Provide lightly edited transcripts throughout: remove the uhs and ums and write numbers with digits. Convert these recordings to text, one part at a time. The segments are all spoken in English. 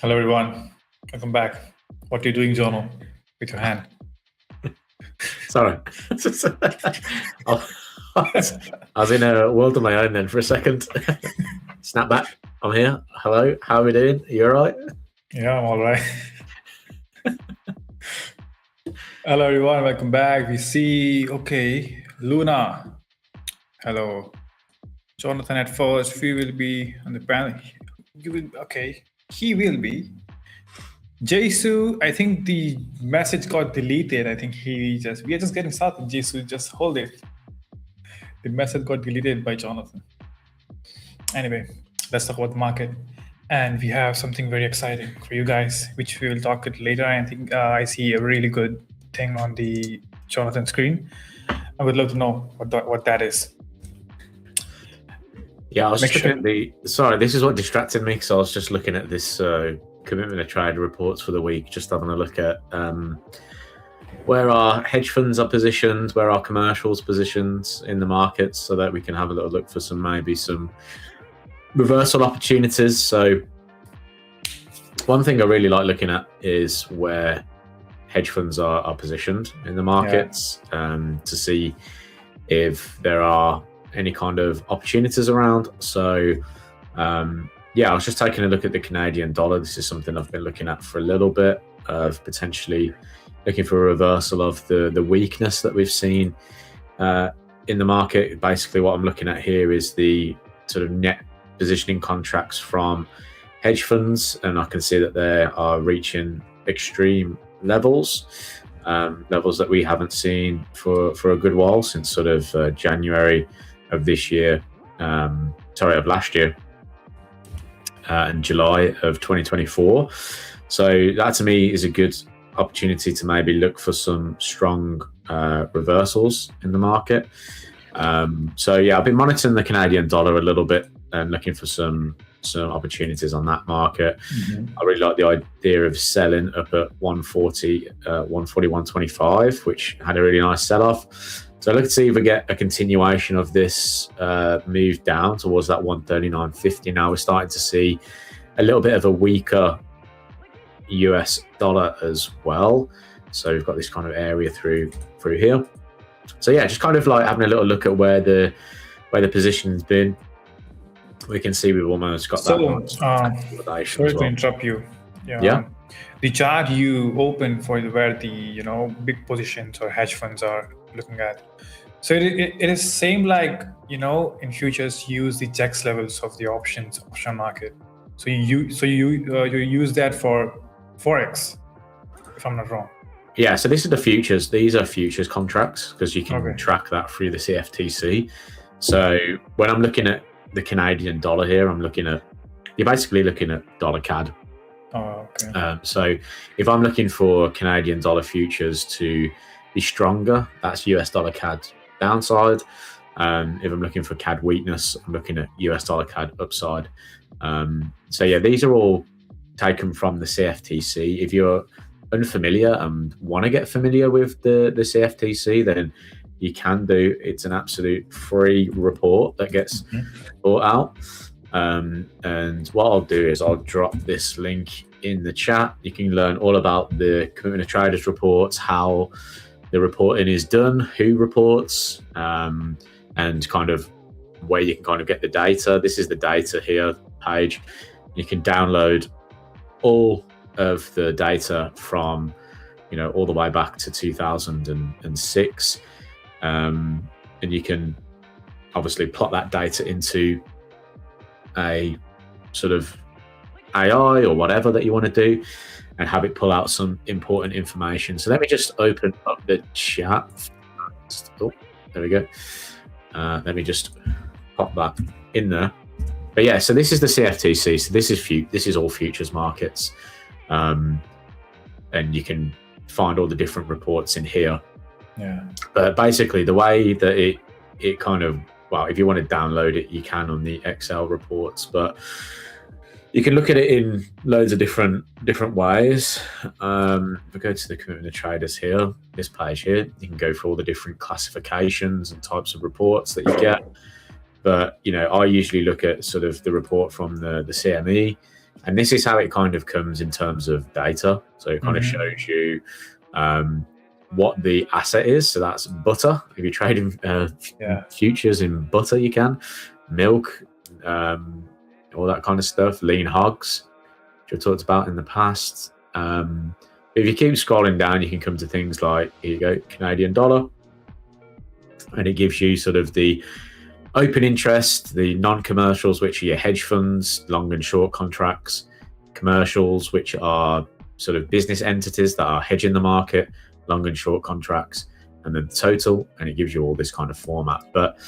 Hello, everyone. Welcome back. What are you doing, Jono, with your hand? Sorry. I was in a world of my own then for a second. Snap back. I'm here. Hello. How are we doing? You all right? Yeah, I'm all right. Hello, everyone. Welcome back. We see, Luna. Hello. Jonathan at first. We will be on the panel. You will, okay. He will be. Jesu, I think the message got deleted. I think we are just getting started. Jesu, just hold it. The message got deleted by Jonathan. Anyway, let's talk about the market. And we have something very exciting for you guys, which we will talk it later. I think I see a really good thing on the Jonathan screen. I would love to know what that is. Yeah, I was just looking at the... Sorry, this is what distracted me, because I was just looking at this commitment to trade reports for the week, just having a look at where our hedge funds are positioned, where our commercials positioned in the markets, so that we can have a little look for maybe some reversal opportunities. So one thing I really like looking at is where hedge funds are positioned in the markets, to see if there are any kind of opportunities around. So I was just taking a look at the Canadian dollar. This is something I've been looking at for a little bit, of potentially looking for a reversal of the weakness that we've seen in the market. Basically what I'm looking at here is the sort of net positioning contracts from hedge funds, and I can see that they are reaching extreme levels that we haven't seen for a good while, since sort of January of this year, of last year, and July of 2024. So that to me is a good opportunity to maybe look for some strong reversals in the market. I've been monitoring the Canadian dollar a little bit and looking for some opportunities on that market. I really like the idea of selling up at 140, 141.25, which had a really nice sell-off. So look to see if we get a continuation of this move down towards that 139.50. Now we're starting to see a little bit of a weaker US dollar as well. So we've got this kind of area through here. So yeah, just kind of like having a little look at where the position's been. We can see we've almost got that. Sorry to interrupt you. Yeah. The chart you opened for where the big positions or hedge funds are looking at. So it is same like in futures use the checks levels of the option market. So you use that for forex, if I'm not wrong. Yeah, so this is the futures. These are futures contracts, because you can track that through the CFTC. So when I'm looking at the Canadian dollar here, you're basically looking at dollar CAD. Oh, okay. So if I'm looking for Canadian dollar futures to be stronger, that's US dollar CAD downside. If I'm looking for CAD weakness, I'm looking at US dollar CAD upside. These are all taken from the CFTC. If you're unfamiliar and want to get familiar with the CFTC, then you can do. It's an absolute free report that gets brought out. And what I'll do is I'll drop this link in the chat. You can learn all about the commitment of traders reports, how the reporting is done, who reports, and kind of where you can kind of get the data. This is the data here page. You can download all of the data from all the way back to 2006, and you can obviously plot that data into a sort of AI or whatever that you want to do, and have it pull out some important information. So let me just open up the chat. Oh, there we go. Let me just pop that in there. But yeah, so this is the CFTC. So this is all futures markets, and you can find all the different reports in here. Yeah. But basically, the way that it kind of, well, if you want to download it, you can on the Excel reports, but you can look at it in loads of different ways. If we go to the commitment of traders here, this page here, you can go through all the different classifications and types of reports that you get. But I usually look at sort of the report from the CME, And this is how it kind of comes in terms of data. So it kind of shows you what the asset is. So that's butter. If you're trading futures in butter, you can. Milk, all that kind of stuff. Lean hogs, which I've talked about in the past. If you keep scrolling down, you can come to things like, here you go, Canadian dollar. And it gives you sort of the open interest, the non-commercials, which are your hedge funds, long and short contracts, commercials, which are sort of business entities that are hedging the market, long and short contracts, and then the total, and it gives you all this kind of format. But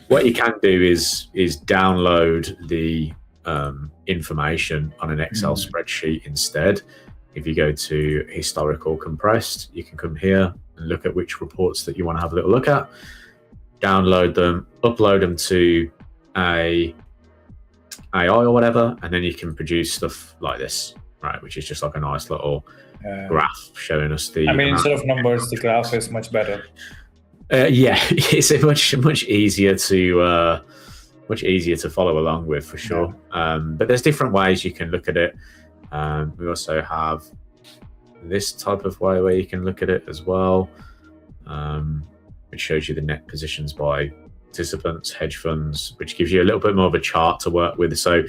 what you can do is download the information on an Excel spreadsheet instead. If you go to historical compressed, you can come here and look at which reports that you want to have a little look at, download them, upload them to a AI or whatever, and then you can produce stuff like this, right? Which is just like a nice little graph showing us the. I mean, instead of numbers, the graph is much better. Yeah, it's a much easier to follow along with, for sure. But there's different ways you can look at it. We also have this type of way where you can look at it as well, which shows you the net positions by participants, hedge funds, which gives you a little bit more of a chart to work with. So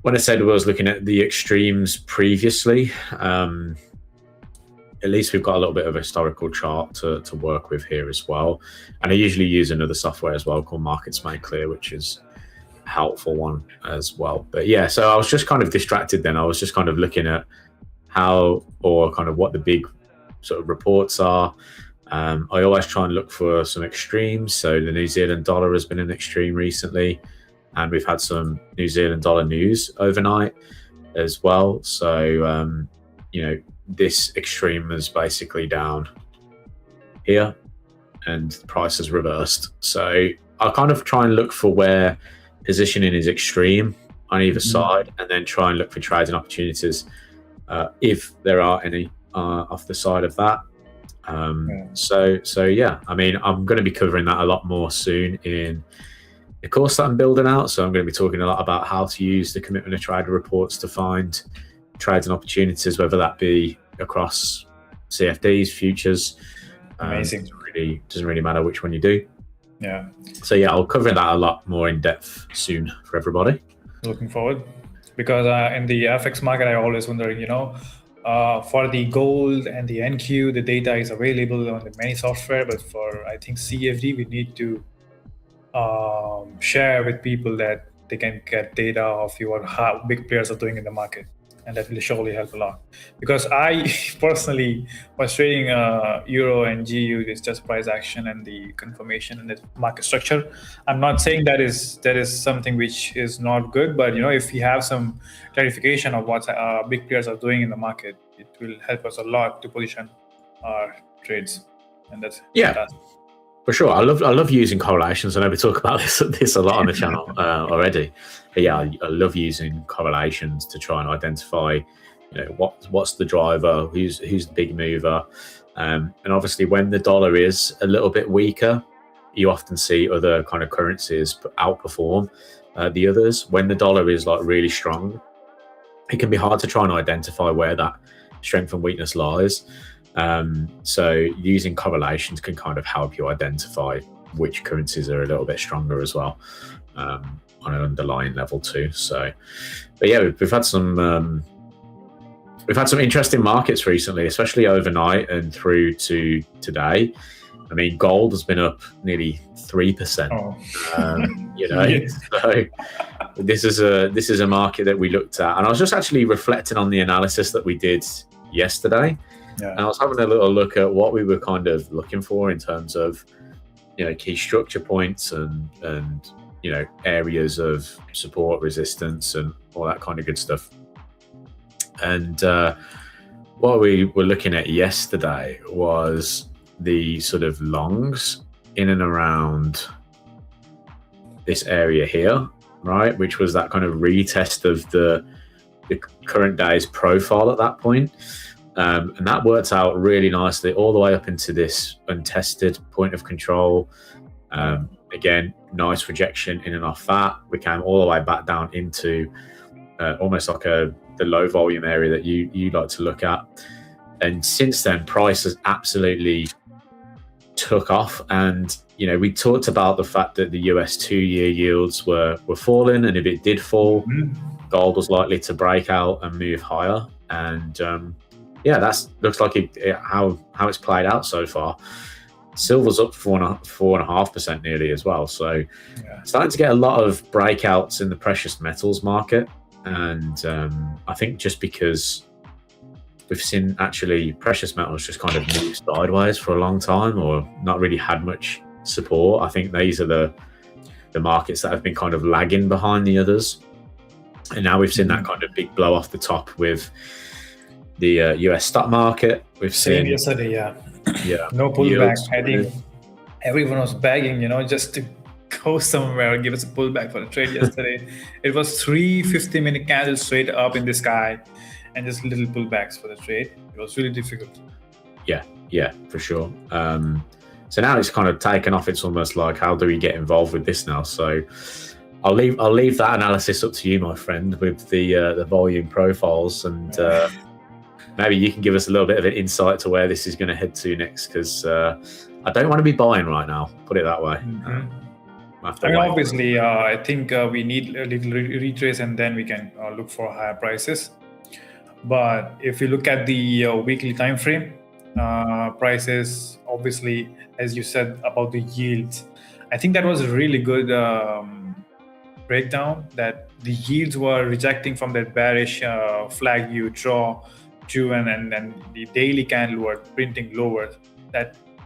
when I said I was looking at the extremes previously, at least we've got a little bit of a historical chart to work with here as well. And I usually use another software as well called Markets Made Clear, which is a helpful one as well. But yeah, so I was just kind of distracted then. I was just kind of looking at how, or kind of what the big sort of reports are. I always try and look for some extremes. So the New Zealand dollar has been an extreme recently, and we've had some New Zealand dollar news overnight as well. So, this extreme is basically down here and the price has reversed. So I'll kind of try and look for where positioning is extreme on either side, and then try and look for trading opportunities if there are any off the side of that. So yeah, I mean, I'm going to be covering that a lot more soon in the course that I'm building out. So I'm going to be talking a lot about how to use the commitment of trader reports to find trades and opportunities, whether that be across CFDs, futures. Amazing. Doesn't really matter which one you do. Yeah. So yeah, I'll cover that a lot more in depth soon for everybody. Looking forward, because in the FX market, I always wondering, for the gold and the NQ, the data is available on the many software, but for, I think, CFD, we need to share with people that they can get data of how big players are doing in the market. And that will surely help a lot. Because I personally was trading Euro and GU, it's just price action and the confirmation and the market structure. I'm not saying that is something which is not good, but if we have some clarification of what big players are doing in the market, it will help us a lot to position our trades. And that's fantastic. For sure. I love using correlations. I know we talk about this a lot on the channel already. But yeah, I love using correlations to try and identify, what's the driver, who's the big mover. And obviously when the dollar is a little bit weaker, you often see other kind of currencies outperform the others. When the dollar is like really strong, it can be hard to try and identify where that strength and weakness lies. So using correlations can kind of help you identify which currencies are a little bit stronger as well, on an underlying level too. So, but yeah, we've had some interesting markets recently, especially overnight and through to today. I mean, gold has been up nearly 3%. So this is a market that we looked at, and I was just actually reflecting on the analysis that we did yesterday. Yeah. And I was having a little look at what we were kind of looking for in terms of, key structure points and areas of support, resistance, and all that kind of good stuff. And what we were looking at yesterday was the sort of longs in and around this area here, right? Which was that kind of retest of the current day's profile at that point. And that worked out really nicely all the way up into this untested point of control. Again, nice rejection in and off that. We came all the way back down into almost like the low volume area that you like to look at. And since then, price has absolutely took off. And we talked about the fact that the US 2-year yields were falling, and if it did fall, gold was likely to break out and move higher. And that looks like how it's played out so far. Silver's up 4.5% nearly as well. So starting to get a lot of breakouts in the precious metals market. And I think just because we've seen actually precious metals just kind of move sideways for a long time, or not really had much support. I think these are the markets that have been kind of lagging behind the others. And now we've seen that kind of big blow off the top with the US stock market. We've seen yesterday, no pullback. I think everyone was begging, just to go somewhere and give us a pullback for the trade yesterday. It was 3 50-minute candles straight up in the sky and just little pullbacks for the trade. It was really difficult. Yeah, for sure. So now it's kind of taken off. It's almost like, how do we get involved with this now? So I'll leave that analysis up to you, my friend, with the volume profiles, and maybe you can give us a little bit of an insight to where this is going to head to next, because I don't want to be buying right now, put it that way. Obviously, I think we need a little retrace, and then we can look for higher prices. But if you look at the weekly time frame, prices, obviously, as you said about the yields, I think that was a really good breakdown, that the yields were rejecting from that bearish flag you draw to, and then the daily candle were printing lower.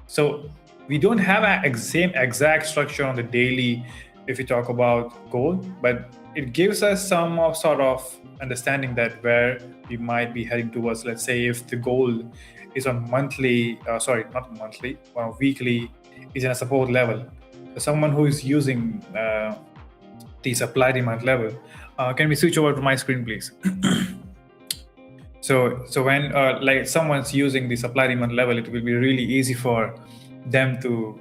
So we don't have a same exact structure on the daily if we talk about gold, but it gives us some sort of understanding that where we might be heading towards. Let's say if the gold is on weekly is in a support level. So someone who is using the supply demand level, can we switch over to my screen, please? So when like someone's using the supply demand level, it will be really easy for them to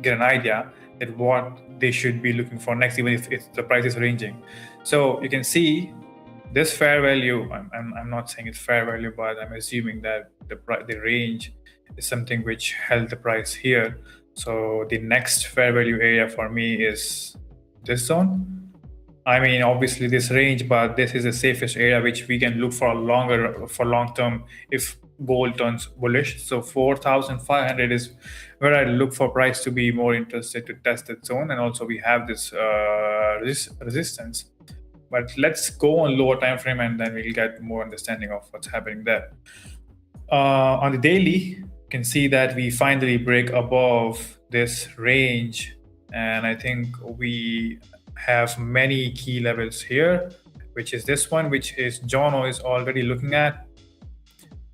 get an idea at what they should be looking for next, even if the price is ranging. So you can see this fair value. I'm not saying it's fair value, but I'm assuming that the range is something which held the price here. So the next fair value area for me is this zone. I mean, obviously this range, but this is the safest area which we can look for long term if gold turns bullish. So 4,500 is where I look for price to be more interested to test that zone. And also we have this resistance. But let's go on lower time frame, and then we'll get more understanding of what's happening there. On the daily, you can see that we finally break above this range, and I think we have many key levels here, which is this one, which is Jono is already looking at.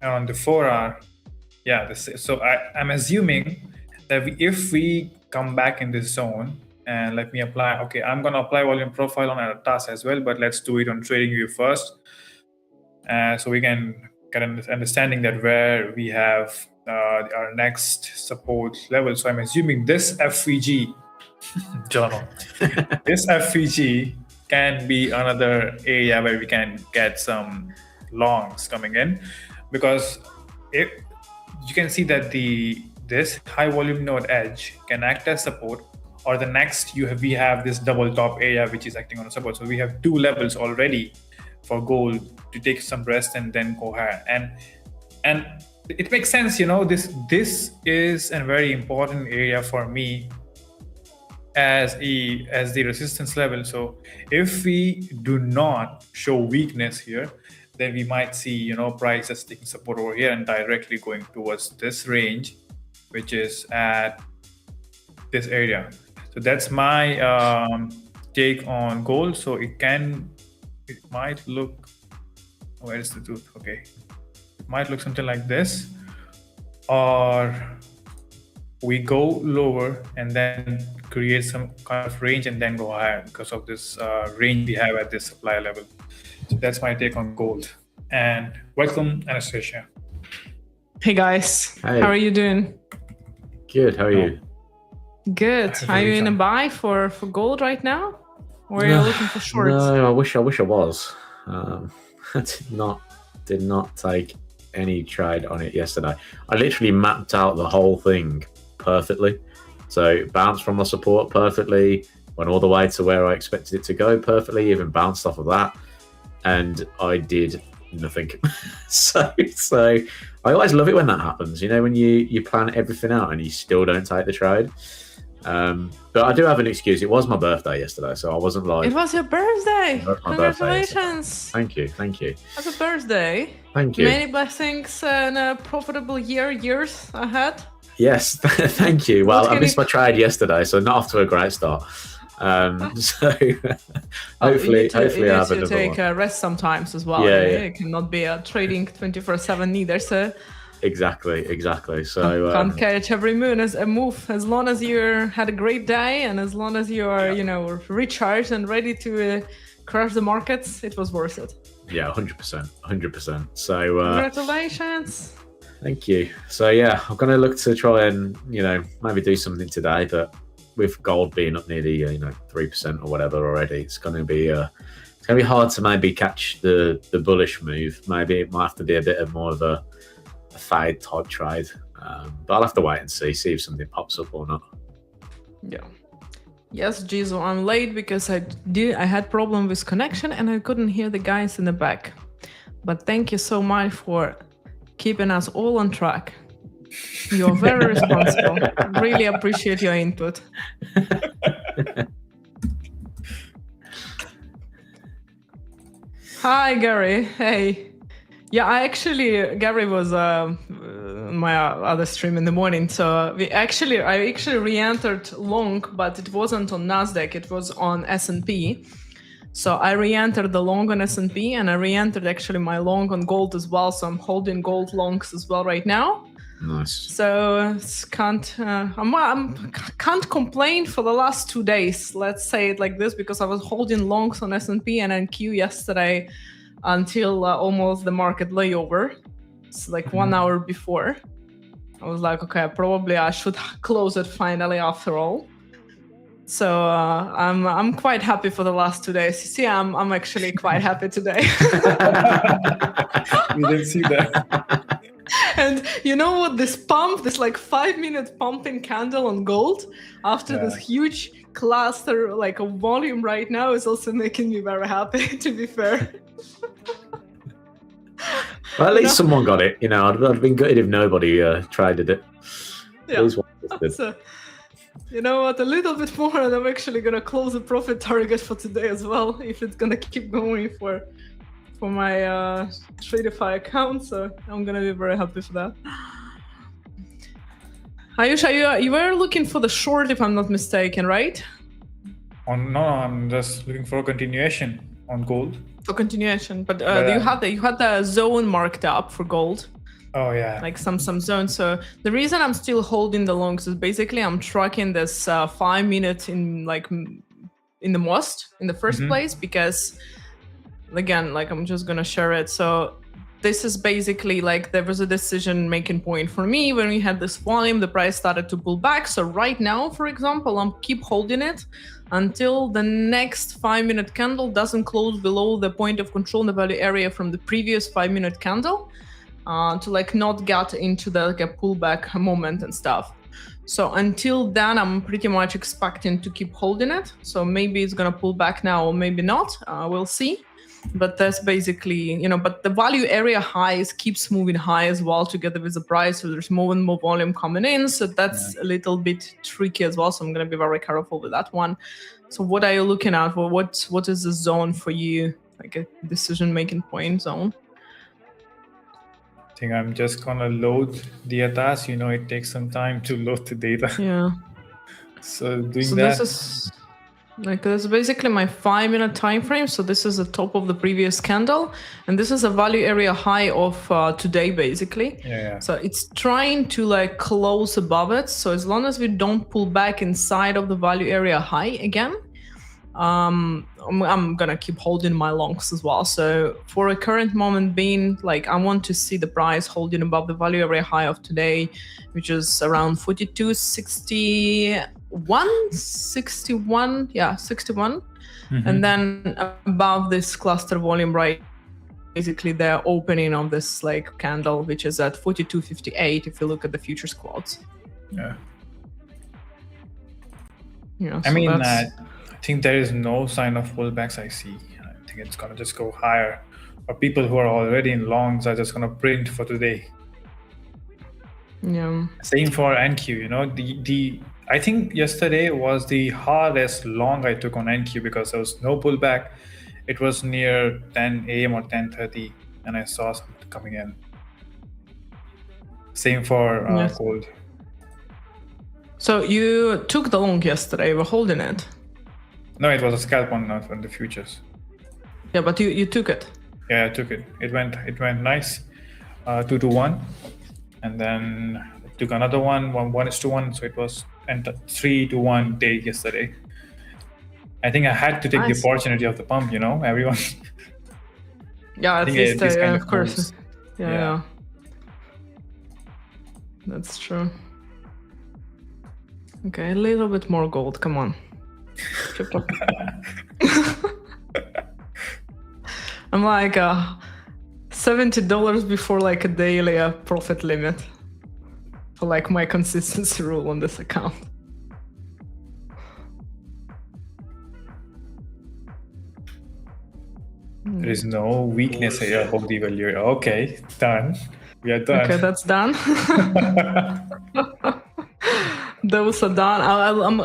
And on the 4-hour, so I'm assuming that if we come back in this zone, and let me apply. Okay, I'm going to apply volume profile on Anastasia as well, but let's do it on TradingView first. So we can get an understanding that where we have our next support level. So I'm assuming this FVG, Jono, this FVG can be another area where we can get some longs coming in, because if you can see that this high volume node edge can act as support, or the next we have this double top area which is acting on a support. So we have 2 levels already for gold to take some rest and then go higher. And it makes sense, this is a very important area for me as the resistance level. So if we do not show weakness here, then we might see prices taking support over here and directly going towards this range, which is at this area. So that's my take on gold. So it might look, where is the tooth? Okay, it might look something like this, or we go lower and then create some kind of range and then go higher because of this range we have at this supply level. So that's my take on gold. And welcome, Anastasia. Hey guys, Hey. How are you doing? Good. How are you? Good. Are you in a buy for gold right now, or are you looking for shorts? No, I wish I was. I did not take any trade on it yesterday. I literally mapped out the whole thing perfectly. So it bounced from my support perfectly, went all the way to where I expected it to go perfectly, even bounced off of that, and I did nothing. so I always love it when that happens, when you plan everything out and you still don't take the trade. But I do have an excuse. It was my birthday yesterday, so I wasn't live. It was your birthday. It was my Congratulations. birthday. Thank you. Happy birthday. Thank you. Many blessings and a profitable years ahead. Yes, thank you. Well, I missed my trade yesterday, so not off to a great start. So hopefully I have another one. Take a rest sometimes as well. Yeah. It cannot be trading 24/7 either. So exactly. So can't catch every move as long as you had a great day and as long as you are recharged and ready to crash the markets. It was worth it. Yeah, 100%. So congratulations. Thank you. So yeah, I'm going to look to try and maybe do something today, but with gold being up nearly 3% or whatever already, it's going to be hard to maybe catch the bullish move. Maybe it might have to be a bit of more of a fade type trade, but I'll have to wait and see if something pops up or not. Yeah. Yes, Jizo, I'm late because I had problem with connection and I couldn't hear the guys in the back. But thank you so much for keeping us all on track. You're very responsible. Really appreciate your input. Hi, Gary. Hey. Yeah, Gary was my other stream in the morning. So I actually re-entered long, but it wasn't on Nasdaq. It was on S&P. So I re-entered the long on S&P, and I re-entered actually my long on gold as well. So I'm holding gold longs as well right now. Nice. So can't complain for the last 2 days. Let's say it like this, because I was holding longs on S&P and NQ yesterday until almost the market layover. It's like 1 hour before. I was like, okay, probably I should close it finally after all. So I'm quite happy for the last 2 days. You see, I'm actually quite happy today. We didn't see that. And you know what? This 5-minute pumping candle on gold after this huge cluster, like a volume right now, is also making me very happy, to be fair. Well, at least someone got it. I'd been gutted if nobody traded it. Yeah. So, you know what? A little bit more, and I'm actually gonna close the profit target for today as well, if it's gonna keep going for my Tradeify account. So I'm gonna be very happy for that. Ayush, you were looking for the short, if I'm not mistaken, right? No, I'm just looking for a continuation on gold. For continuation, but you had the zone marked up for gold. Oh yeah, like some zone. So the reason I'm still holding the longs is basically I'm tracking this 5 minute in the most in the first place, because again, I'm just gonna share it. So this is basically there was a decision making point for me when we had this volume. The price started to pull back. So right now, for example, I'm keep holding it until the next 5 minute candle doesn't close below the point of control in the value area from the previous 5 minute candle, to not get into the a pullback moment and stuff. So until then, I'm pretty much expecting to keep holding it. So maybe it's gonna pull back now or maybe not. We'll see. But that's basically, but the value area highs keeps moving high as well together with the price. So there's more and more volume coming in. So that's a little bit tricky as well. So I'm going to be very careful with that one. So what are you looking at? Well, what is the zone for you? Like a decision-making point zone? I think I'm just going to load the ATAS. It takes some time to load the data. Yeah. So doing that. This is this is basically my 5 minute time frame. So this is the top of the previous candle, and this is a value area high of today, basically. Yeah. So it's trying to close above it. So as long as we don't pull back inside of the value area high again, I'm gonna keep holding my longs as well. So for a current moment being, like I want to see the price holding above the value area high of today, which is around 61, yeah, 61. And then above this cluster volume, right, basically the opening of this like candle, which is at 42.58 if you look at the futures quotes. Yeah. Yeah, I so mean, that's- I think there is no sign of pullbacks I see. I think it's going to just go higher. Or people who are already in longs are just going to print for today. yeah. Same for NQ, you know, I think yesterday was the hardest long I took on NQ because there was no pullback. It was near 10 a.m. or 10:30 and I saw something coming in. Same for Yes. gold. So you took the long yesterday, you were holding it. No, it was a scalp on the futures. Yeah, but you took it. Yeah, I took it. It went nice, 2 to 1, and then I took another one 1:1. So it was 3 to 1 day yesterday. I think I had to take Nice. the opportunity of the pump. You know, everyone. Yeah, at think least these kind of of course. moves. Yeah, Yeah. yeah. That's true. Okay, a little bit more gold. Come on. Chip up. I'm like $70 before like a daily profit limit for like my consistency rule on this account. There is no weakness here. Hold the value. Okay, done. We are done. Okay, that's done. Those are done.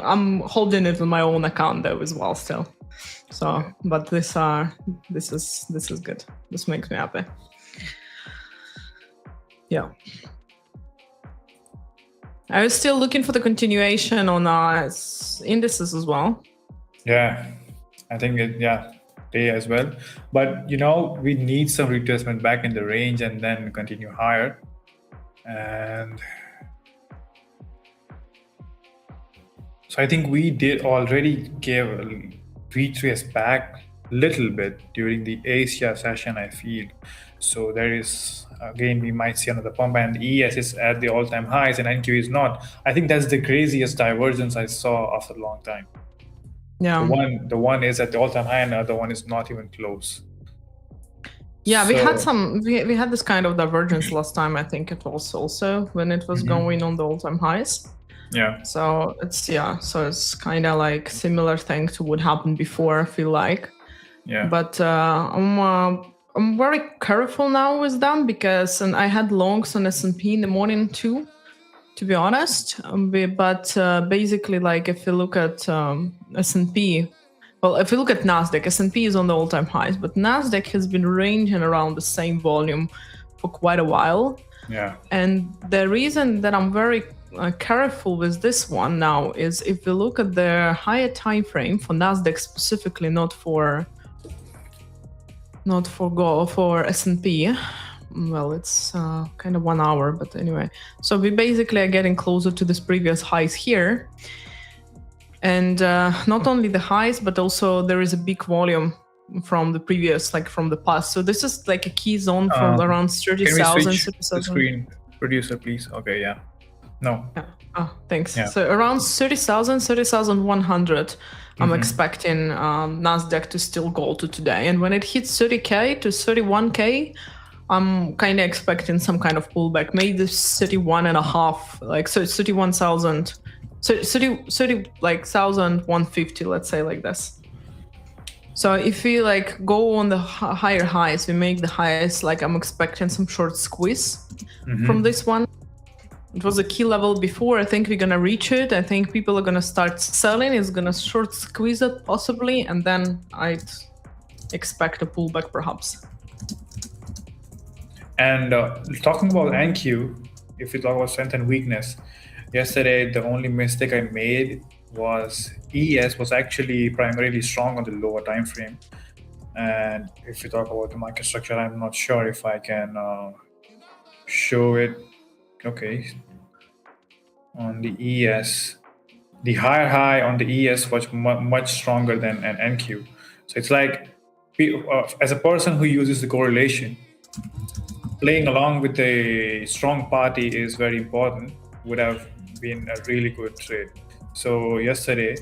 I'm holding it on my own account though as well still. So, but this is good. This makes me happy. Yeah. I was still looking for the continuation on indices as well. Yeah, I think day as well. But you know, we need some retracement back in the range and then continue higher. And so I think we did already give a retrace back a little bit during the Asia session, I feel. So there is, again, we might see another pump, and ES is at the all-time highs and NQ is not. I think that's the craziest divergence I saw after a long time. Yeah. The one is at the all-time high and the other one is not even close. Yeah, we So- had this kind of divergence last time. I think it was also when it was going on the all-time highs. Yeah. So it's kind of like similar thing to what happened before, I feel like. Yeah. But I'm very careful now with them because and I had longs on S&P in the morning too, to be honest. But basically, like if you look at S&P, well, if you look at Nasdaq, S&P is on the all-time highs, but Nasdaq has been ranging around the same volume for quite a while. Yeah. And the reason that I'm very careful with this one now is if you look at the higher time frame for Nasdaq specifically, not for S&P. Well, it's kind of 1 hour, but anyway. So we basically are getting closer to this previous highs here. And not only the highs, but also there is a big volume from the previous, like from the past. So this is like a key zone from around 30,000. Can we switch the screen, producer, please? Okay, yeah. No. Yeah. Oh, thanks. Yeah. So around 30,000, 30,100, I'm expecting Nasdaq to still go to today. And when it hits 30K to 31K, I'm kind of expecting some kind of pullback, maybe 31 and a half, like so 31,000, so 30 like 1,150, let's say like this. So if we like go on the higher highs, we make the highest, like I'm expecting some short squeeze from this one. It was a key level before. I think we're gonna reach it. I think people are gonna start selling. It's gonna short squeeze it possibly, and then I'd expect a pullback perhaps. And talking about NQ, if you talk about strength and weakness, yesterday the only mistake I made was ES was actually primarily strong on the lower time frame. And if you talk about the market structure, I'm not sure if I can show it. Okay, on the ES, the higher high on the ES was much stronger than an NQ. So it's like, as a person who uses the correlation, playing along with a strong party is very important. Would have been a really good trade. So yesterday,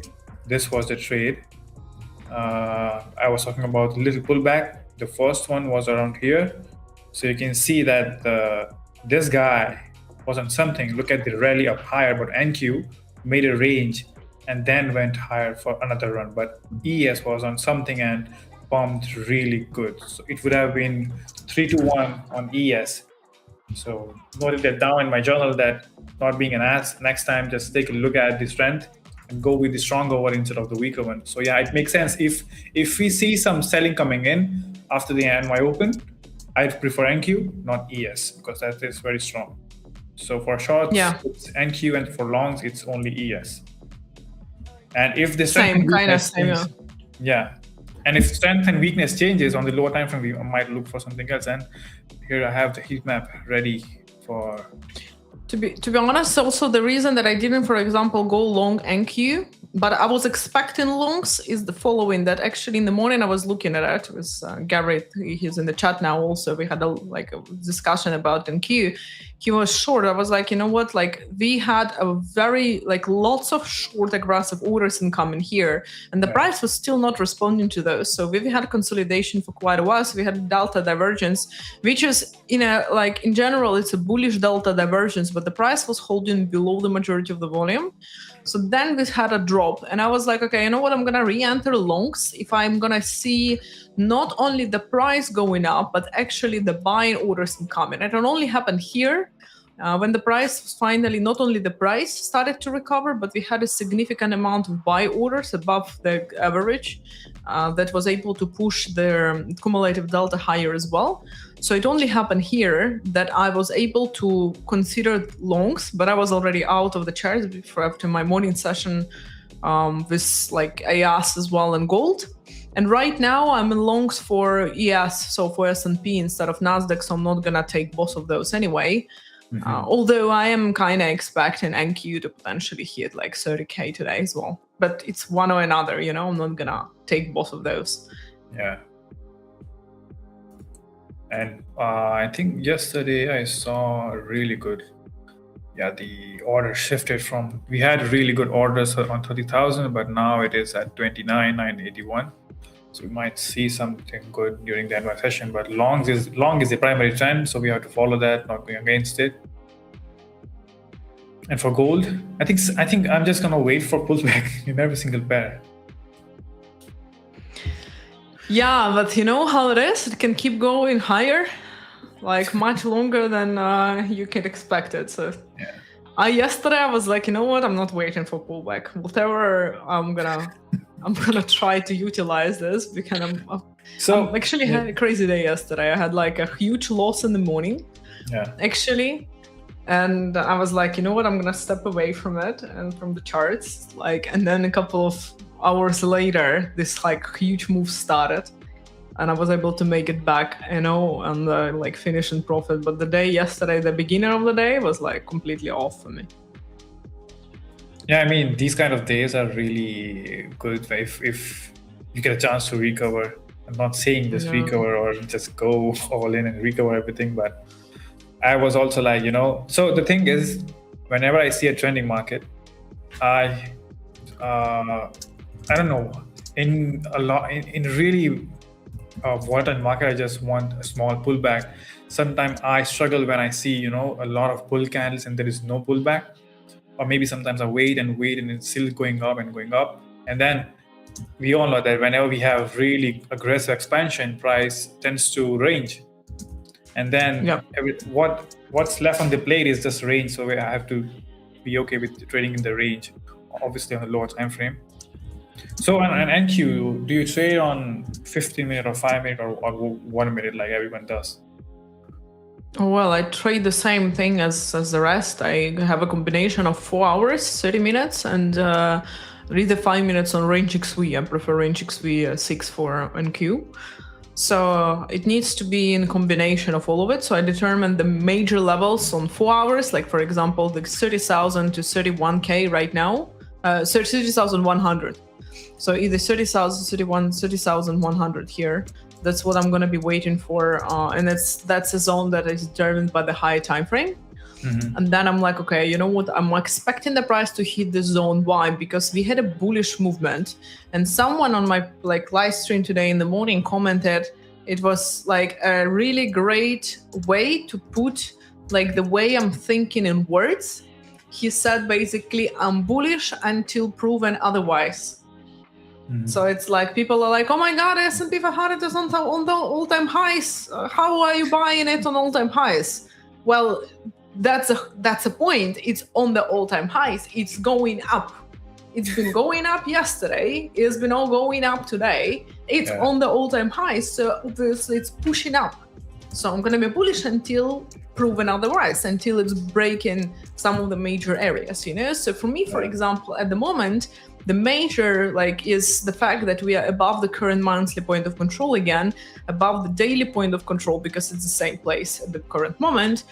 this was the trade. I was talking about little pullback. The first one was around here. So you can see that this guy was on something. Look at the rally up higher, but NQ made a range and then went higher for another run. But ES was on something and pumped really good. So it would have been 3-1 on ES. So noted that down in my journal that not being an ass, next time just take a look at the strength and go with the stronger one instead of the weaker one. So yeah, it makes sense. If we see some selling coming in after the NY Open, I'd prefer NQ, not ES, because that is very strong. So for shorts, it's NQ, and for longs, it's only ES. And if the strength and if strength and weakness changes on the lower time frame, we might look for something else. And here I have the heat map ready for. To be honest, also the reason that I didn't, for example, go long NQ, but I was expecting longs is the following. That actually in the morning I was looking at it with Garrett. He's in the chat now. Also, we had a discussion about NQ. He was short. I was like, you know what? Like we had a very lots of short aggressive orders incoming here, and the price was still not responding to those. So we've had consolidation for quite a while. So we had delta divergence, which is in general it's a bullish delta divergence, but the price was holding below the majority of the volume. So then we had a drop, and I was like, okay, you know what? I'm gonna re-enter longs if I'm gonna see not only the price going up, but actually the buying orders incoming. It only happened here when the price was finally, not only the price started to recover, but we had a significant amount of buy orders above the average that was able to push their cumulative delta higher as well. So it only happened here that I was able to consider longs, but I was already out of the charts after my morning session with AS as well and gold. And right now I'm in longs for ES, so for S&P instead of Nasdaq, so I'm not gonna take both of those anyway. Although I am kind of expecting NQ to potentially hit 30K today as well. But it's one or another, I'm not gonna take both of those. Yeah. And I think yesterday I saw a really good, the order shifted from, we had really good orders on 30,000, but now it is at 29,981. So we might see something good during the NY session, but long is the primary trend, so we have to follow that, not going against it. And for gold, I think I'm just gonna wait for pullback in every single pair. Yeah, but you know how it is. It can keep going higher, much longer than you can expect it. So yesterday I was like, you know what? I'm not waiting for pullback. Whatever, I'm gonna try to utilize this because I actually had a crazy day yesterday. I had a huge loss in the morning. Yeah. Actually, and I was like, you know what? I'm gonna step away from it and from the charts. And then a couple of hours later, this huge move started, and I was able to make it back, and finish in profit. But the day yesterday, the beginning of the day was completely off for me. Yeah, I mean, these kind of days are really good if you get a chance to recover. I'm not saying just recover or just go all in and recover everything, but I was also so the thing is, whenever I see a trending market, I don't know, in really volatile market, I just want a small pullback. Sometimes I struggle when I see, a lot of bull candles and there is no pullback. Or maybe sometimes I wait and it's still going up and going up. And then we all know that whenever we have really aggressive expansion, price tends to range. And then what's left on the plate is just range. So I have to be okay with trading in the range, obviously on the lower time frame. So on NQ, do you trade on 15-minute or 5-minute or 1 minute like everyone does? Well, I trade the same thing as the rest. I have a combination of 4 hours, 30 minutes, and read the 5 minutes on range XV. I prefer range XV 6 for NQ. So it needs to be in combination of all of it. So I determine the major levels on 4 hours, like for example, the 30,000 to 31K right now. 30,100. So either 30,000, 31, 30,100 here. That's what I'm gonna be waiting for, and that's a zone that is determined by the high time frame. And then I'm like, okay, you know what? I'm expecting the price to hit the zone. Why? Because we had a bullish movement, and someone on my live stream today in the morning commented it was like a really great way to put the way I'm thinking in words. He said basically, I'm bullish until proven otherwise. So it's like people are like, oh my god, S&P 500 is on the all-time highs. How are you buying it on all-time highs? Well, that's a point. It's on the all-time highs. It's going up. It's been going up yesterday. It's been all going up today. It's on the all-time highs. So obviously it's pushing up. So I'm going to be bullish until proven otherwise, until it's breaking some of the major areas, So for me, for example, at the moment, the major is the fact that we are above the current monthly point of control again, above the daily point of control, because it's the same place at the current moment.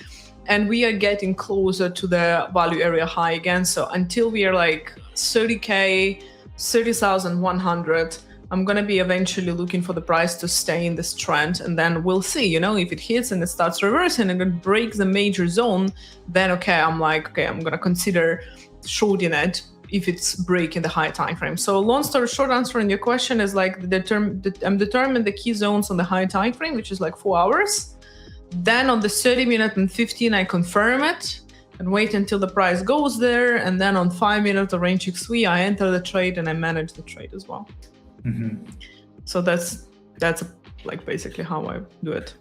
And we are getting closer to the value area high again. So until we are 30K, 30,100, I'm going to be eventually looking for the price to stay in this trend. And then we'll see, if it hits and it starts reversing and it breaks the major zone, then I'm going to consider shorting it if it's breaking the high time frame. So long story short, answer on your question is I'm determining the key zones on the high time frame, which is 4 hours. Then on the 30 minute and 15, I confirm it and wait until the price goes there. And then on 5 minutes of range XV, I enter the trade and I manage the trade as well. So that's basically how I do it.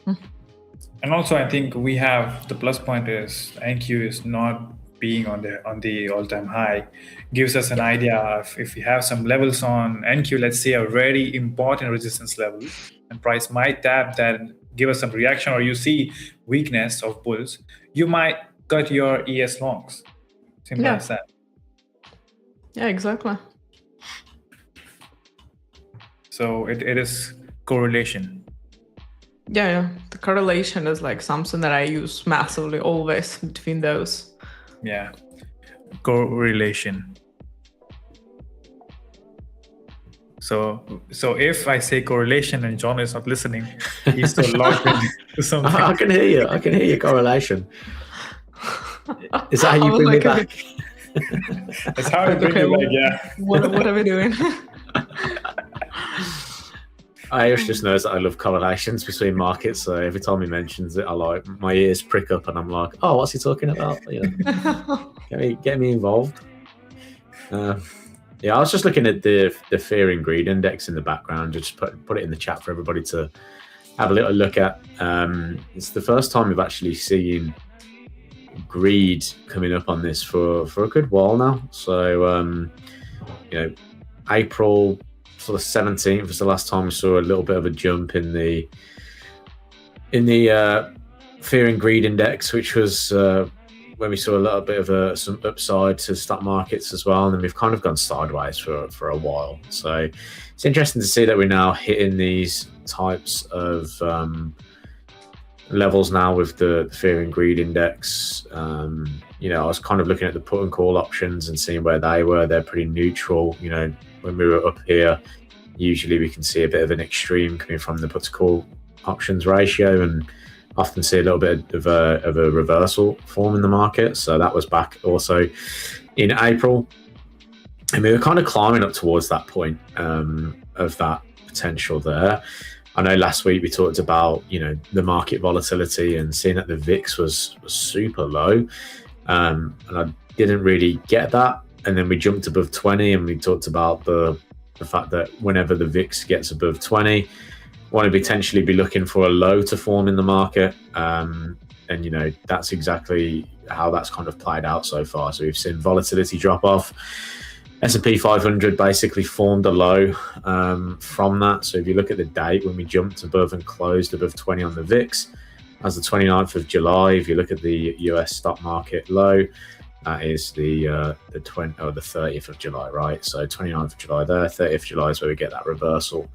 And also, I think we have the plus point is NQ is not being on the all-time high, gives us an idea of if we have some levels on NQ, let's say a very important resistance level, and price might tap that and give us some reaction, or you see weakness of bulls, you might cut your ES longs. Simple as that. Yeah, exactly. So it is correlation. Yeah. The correlation is something that I use massively always between those. Yeah, correlation. So if I say correlation and John is not listening, he's so logged into something. I can hear you. I can hear your correlation. Is that how you bring me back? That's how I bring you back, yeah. What are we doing? Ayush just knows that I love correlations between markets, so every time he mentions it, my ears prick up, and I'm like, "Oh, what's he talking about?" Get me involved. I was just looking at the fear and greed index in the background. Just put it in the chat for everybody to have a little look at. It's the first time we've actually seen greed coming up on this for a good while now. So April sort of 17th was the last time we saw a little bit of a jump in the fear and greed index, which was when we saw a little bit of some upside to stock markets as well, and then we've kind of gone sideways for a while. So it's interesting to see that we're now hitting these types of levels now with the fear and greed index. I was kind of looking at the put and call options and seeing where they were. They're pretty neutral. When we were up here, usually we can see a bit of an extreme coming from the put to call options ratio, and often see a little bit of a reversal form in the market. So that was back also in April, and we were kind of climbing up towards that point of that potential there. I know last week we talked about the market volatility and seeing that the VIX was super low, and I didn't really get that. And then we jumped above 20, and we talked about the fact that whenever the VIX gets above 20, want to potentially be looking for a low to form in the market. And that's exactly how that's kind of played out so far. So we've seen volatility drop off. S&P 500 basically formed a low from that. So if you look at the date when we jumped above and closed above 20 on the VIX, as the 29th of July, if you look at the US stock market low, that is the 30th of July, right? So 29th of July there, 30th of July is where we get that reversal.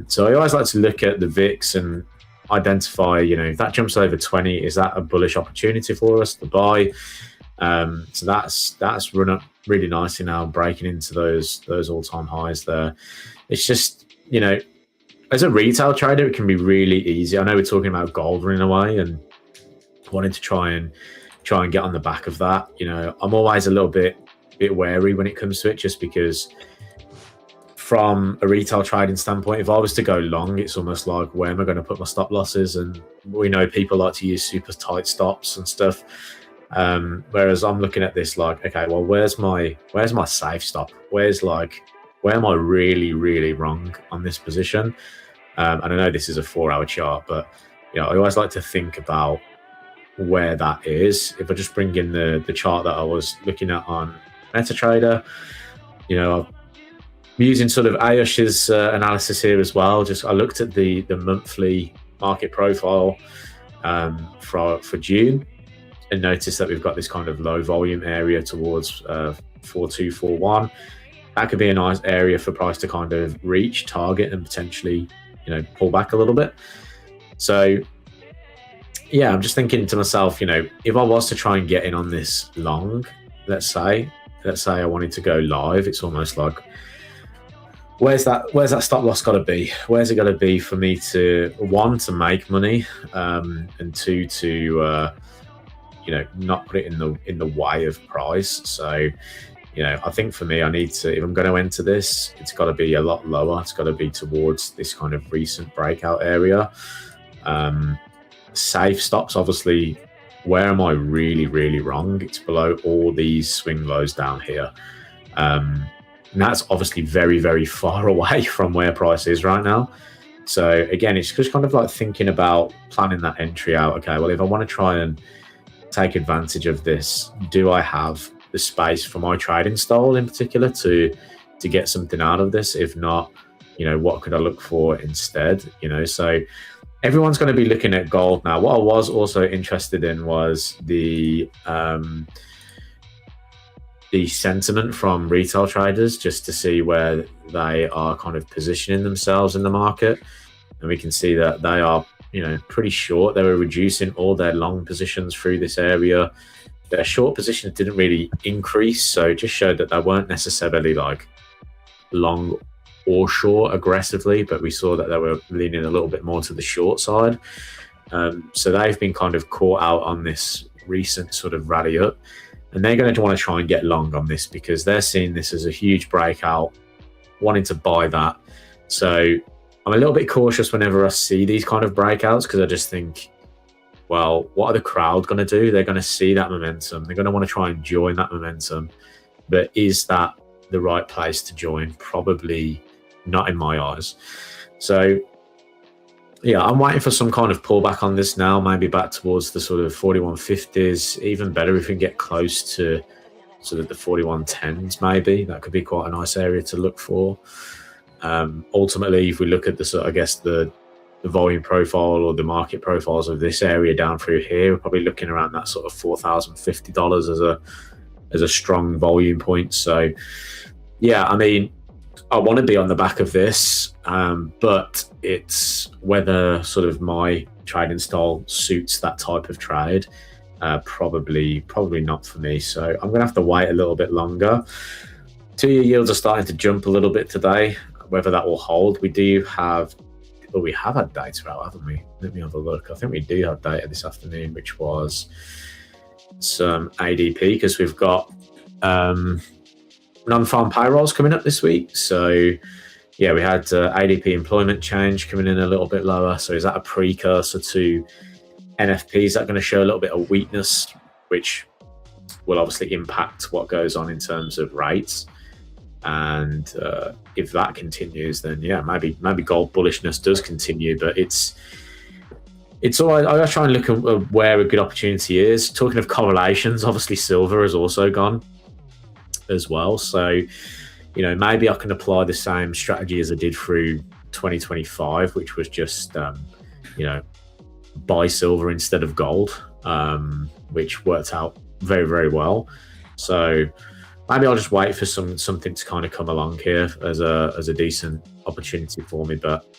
So I always like to look at the VIX and identify, if that jumps over 20, is that a bullish opportunity for us to buy? So that's run up really nicely now, breaking into those all-time highs there. It's just, as a retail trader, it can be really easy. I know we're talking about gold running away and wanting to try and get on the back of that. I'm always a little bit wary when it comes to it, just because from a retail trading standpoint, if I was to go long, it's almost like, where am I going to put my stop losses? And we know people like to use super tight stops and stuff. Whereas I'm looking at this like, okay, well, where's my safe stop? Where am I really, really wrong on this position? And I know this is a 4-hour chart, but I always like to think about where that is. If I just bring in the chart that I was looking at on MetaTrader, I'm using sort of Ayush's analysis here as well. I looked at the monthly market profile for June, and noticed that we've got this kind of low volume area towards 4241. That could be a nice area for price to kind of reach, target, and potentially pull back a little bit. So yeah, I'm just thinking to myself, if I was to try and get in on this long, let's say I wanted to go live, it's almost like, where's that stop loss got to be? Where's it got to be for me to, one, to make money, and two, to not put it in the way of price. So I think for me, I need to, if I'm going to enter this, it's got to be a lot lower. It's got to be towards this kind of recent breakout area. Safe stops, obviously, where am I really, really wrong? It's below all these swing lows down here. And that's obviously very, very far away from where price is right now. So again, it's just kind of like thinking about planning that entry out. Okay, well, if I want to try and take advantage of this, do I have the space for my trading style in particular to get something out of this? If not, what could I look for instead? So everyone's going to be looking at gold now. What I was also interested in was the sentiment from retail traders, just to see where they are kind of positioning themselves in the market. And we can see that they are pretty short. They were reducing all their long positions through this area. Their short positions didn't really increase, so it just showed that they weren't necessarily like long or short aggressively, but we saw that they were leaning a little bit more to the short side. So they've been kind of caught out on this recent sort of rally up, and they're going to want to try and get long on this because they're seeing this as a huge breakout, wanting to buy that. So I'm a little bit cautious whenever I see these kind of breakouts, because I just think, well, what are the crowd going to do? They're going to see that momentum. They're going to want to try and join that momentum. But is that the right place to join? Probably not in my eyes. So yeah, I'm waiting for some kind of pullback on this now, maybe back towards the sort of 4150s. Even better if we can get close to sort of the 4110s, maybe. That could be quite a nice area to look for. Ultimately, if we look at the sort of, I guess, the volume profile or the market profiles of this area down through here, we're probably looking around that sort of $4,050 as a strong volume point. So yeah, I mean, I want to be on the back of this, but it's whether sort of my trading style suits that type of trade. Probably not for me. So I'm gonna have to wait a little bit longer. 2-year yields are starting to jump a little bit today. Whether that will hold, we have had data out, haven't we? Let me have a look. I think we do have data this afternoon, which was some ADP, because we've got non-farm payrolls coming up this week. So yeah, we had ADP employment change coming in a little bit lower. So is that a precursor to NFP? Is that going to show a little bit of weakness, which will obviously impact what goes on in terms of rates? And if that continues, then yeah, maybe gold bullishness does continue. But it's all right. I try and look at where a good opportunity is. Talking of correlations, obviously silver has also gone as well. So maybe I can apply the same strategy as I did through 2025, which was just buy silver instead of gold, which worked out very, very well. So maybe I'll just wait for something to kind of come along here as a decent opportunity for me. But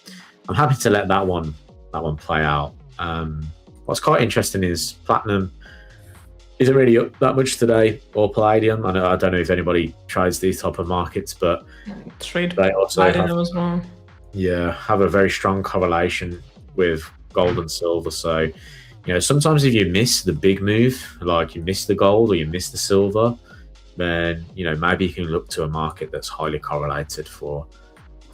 I'm happy to let that one play out. What's quite interesting is platinum isn't really up that much today, or palladium. I don't know if anybody tries these type of markets, but Trade they also platinum as well. have a very strong correlation with gold and silver. So, sometimes if you miss the big move, like you miss the gold or you miss the silver, then maybe you can look to a market that's highly correlated for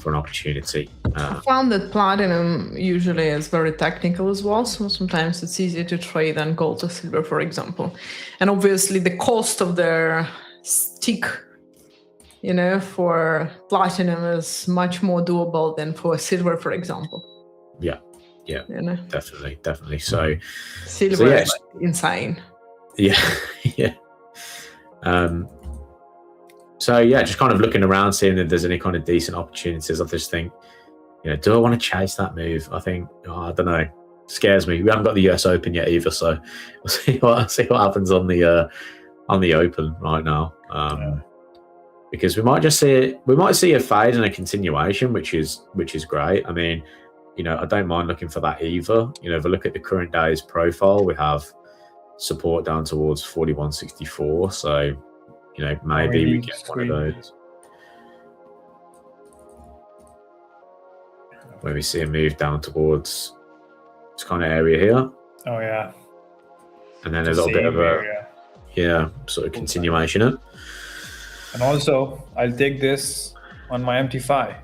an opportunity. I found that platinum usually is very technical as well, so sometimes it's easier to trade than gold or silver, for example. And obviously the cost of their stick, for platinum is much more doable than for silver, for example. Yeah, definitely. So silver is like insane. Yeah. So just kind of looking around, seeing if there's any kind of decent opportunities. I just think, do I want to chase that move? I think, I don't know, scares me. We haven't got the US Open yet either, so we'll see what happens on the Open right now. Because we might see a fade and a continuation, which is great. I mean, I don't mind looking for that either. If I look at the current day's profile, we have support down towards 41.64. So, maybe we get one of those. Where we see a move down towards this kind of area here. Oh, yeah. And then a little bit of sort of continuation. And also, I'll take this on my MT5.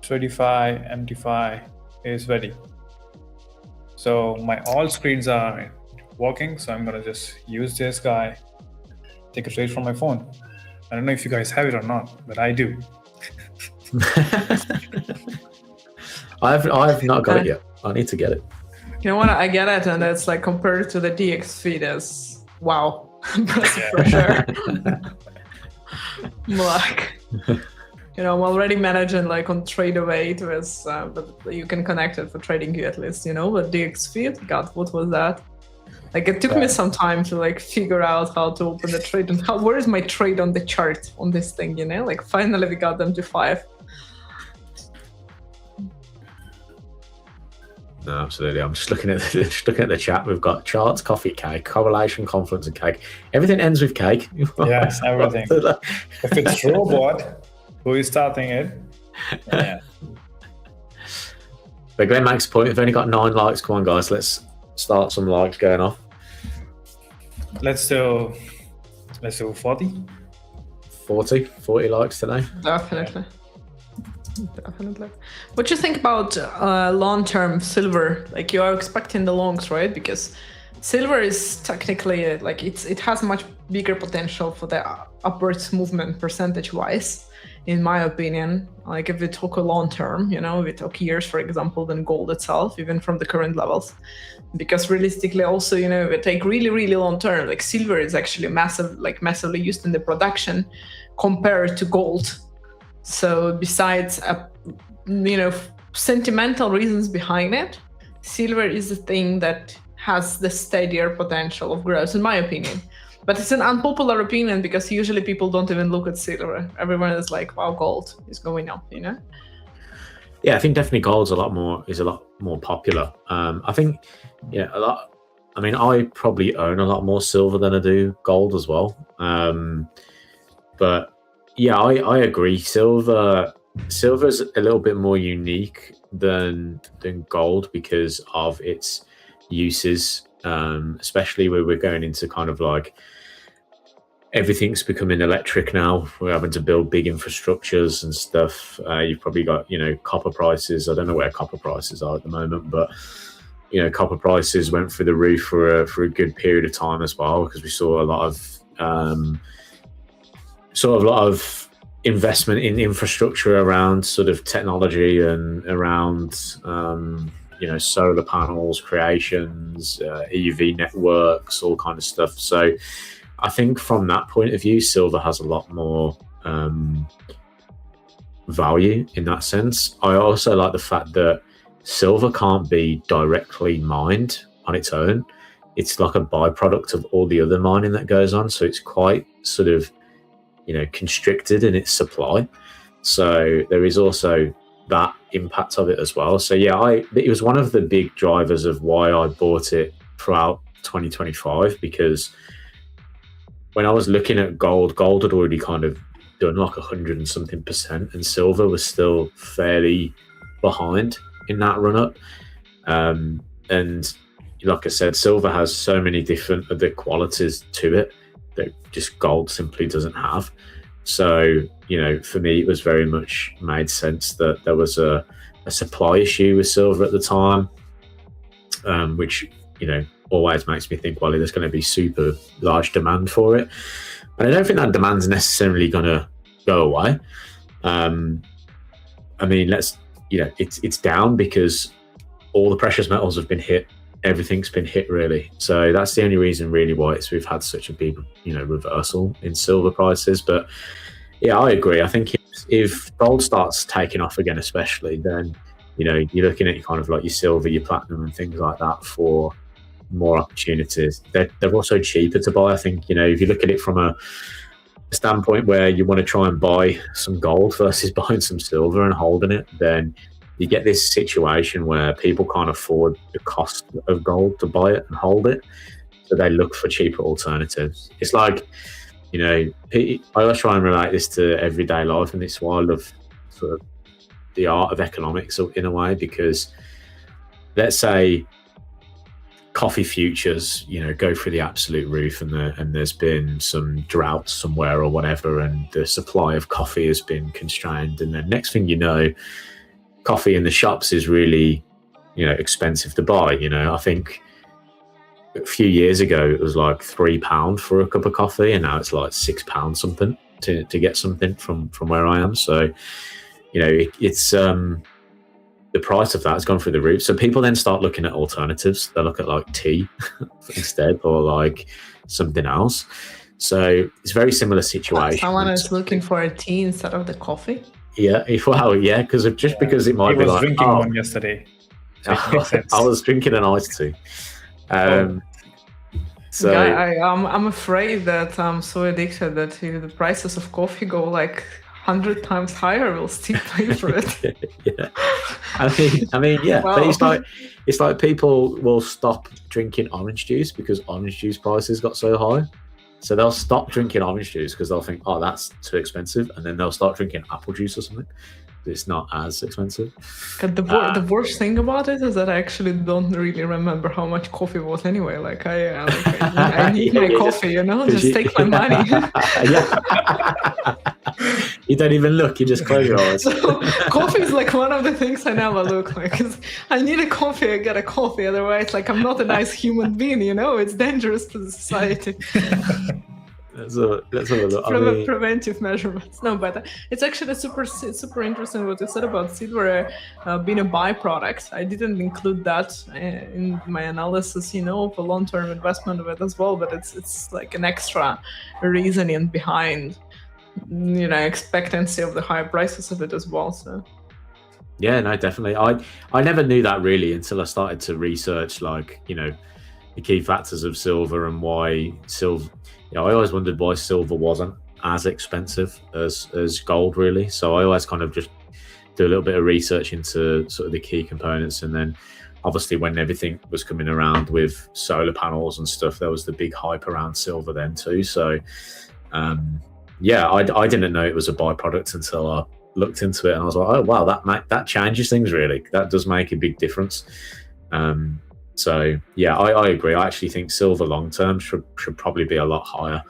Tradeify, MT5 is ready. So my all screens are working, so I'm going to just use this guy, take a trade from my phone. I don't know if you guys have it or not, but I do. I've not got it yet. I need to get it. You know what? I get it, and it's like compared to the DX feed is wow, impressive for sure. Like, I'm already managing like on Tradeify with, but you can connect it for trading you at least, But DX feed, God, what was that? Like it took me some time to like figure out how to open the trade and where is my trade on the chart on this thing, Like finally we got them to 5. No, absolutely. I'm just looking at the chat. We've got charts, coffee, cake, correlation, confluence, and cake. Everything ends with cake. Yes, everything. If it's robot, who is starting it? Yeah. But Glenn makes a point. We've only got 9 likes. Come on, guys. Let's start some likes going off. Let's do 40. 40 likes today. Definitely. What do you think about long-term silver? Like you are expecting the longs, right? Because silver is technically like it has much bigger potential for the upwards movement percentage-wise, in my opinion. Like if we talk a long-term, we talk years, for example, than gold itself, even from the current levels. Because realistically, also, we take really, really long-term. Like silver is actually massively used in the production compared to gold. So besides, sentimental reasons behind it, silver is the thing that has the steadier potential of growth, in my opinion. But it's an unpopular opinion because usually people don't even look at silver. Everyone is like, wow, gold is going up, Yeah, I think definitely gold's a lot more popular. I think, I probably own a lot more silver than I do gold as well. But yeah, I agree. Silver's a little bit more unique than gold because of its uses, especially where we're going into kind of like everything's becoming electric now. We're having to build big infrastructures and stuff. You've probably got, copper prices. I don't know where copper prices are at the moment, but copper prices went through the roof for a good period of time as well because we saw a lot of investment in infrastructure around sort of technology and around solar panels creations, EUV networks, all kind of stuff. So I think from that point of view, silver has a lot more value in that sense. I also like the fact that silver can't be directly mined on its own. It's like a byproduct of all the other mining that goes on. So it's quite sort of, constricted in its supply. So there is also that impact of it as well. So yeah, it was one of the big drivers of why I bought it throughout 2025 because when I was looking at gold had already kind of done like 100 and something %, and silver was still fairly behind in that run up. And like I said, silver has so many different other qualities to it that just gold simply doesn't have. So, for me, it was very much made sense that there was a supply issue with silver at the time, which, always makes me think, well, there's going to be super large demand for it. But I don't think that demand's necessarily going to go away. I mean, it's down because all the precious metals have been hit. Everything's been hit, really. So that's the only reason, really, why we've had such a big, reversal in silver prices. But yeah, I agree. I think if gold starts taking off again, especially, then you're looking at kind of like your silver, your platinum, and things like that for more opportunities. They're also cheaper to buy. I think if you look at it from a standpoint where you want to try and buy some gold versus buying some silver and holding it, then you get this situation where people can't afford the cost of gold to buy it and hold it, so they look for cheaper alternatives. It's like, I always try and relate this to everyday life, and it's why I love sort of the art of economics in a way, because let's say coffee futures, go through the absolute roof, and there's been some drought somewhere or whatever, and the supply of coffee has been constrained, and then next thing you know, coffee in the shops is really, expensive to buy. I think a few years ago it was like £3 for a cup of coffee, and now it's like £6 something to get something from where I am. So, it's the price of that has gone through the roof. So people then start looking at alternatives. They look at like tea instead, or like something else. So it's a very similar situation. Someone is looking for a tea instead of the coffee. Yeah, because it might be like, drinking one yesterday. So I was drinking an iced tea. So I'm afraid that I'm so addicted that if the prices of coffee go like 100 times higher, we'll still pay for it. Yeah. I mean, yeah. Wow. But it's like people will stop drinking orange juice because orange juice prices got so high. So they'll stop drinking orange juice because they'll think, oh, that's too expensive, and then they'll start drinking apple juice or something. It's not as expensive. The worst thing about it is that I actually don't really remember how much coffee was anyway. Like I need my coffee, just take my money. You don't even look, you just close your eyes. So, coffee is like one of the things I never look like. 'Cause I need a coffee, I get a coffee. Otherwise, like I'm not a nice human being, it's dangerous to the society. Let's have a look. Preventive measurements. No, but it's actually super interesting what you said about silver being a byproduct. I didn't include that in my analysis, of a long-term investment of it as well. But it's like an extra reasoning behind, expectancy of the higher prices of it as well. So. Yeah, no, definitely. I never knew that really until I started to research, like, the key factors of silver and why silver. I always wondered why silver wasn't as expensive as gold, really. So I always kind of just do a little bit of research into sort of the key components, and then obviously when everything was coming around with solar panels and stuff, there was the big hype around silver then too. So I didn't know it was a byproduct until I looked into it, and I was like, oh wow, that changes things really. That does make a big difference. So yeah, I agree. I actually think silver long term should probably be a lot higher.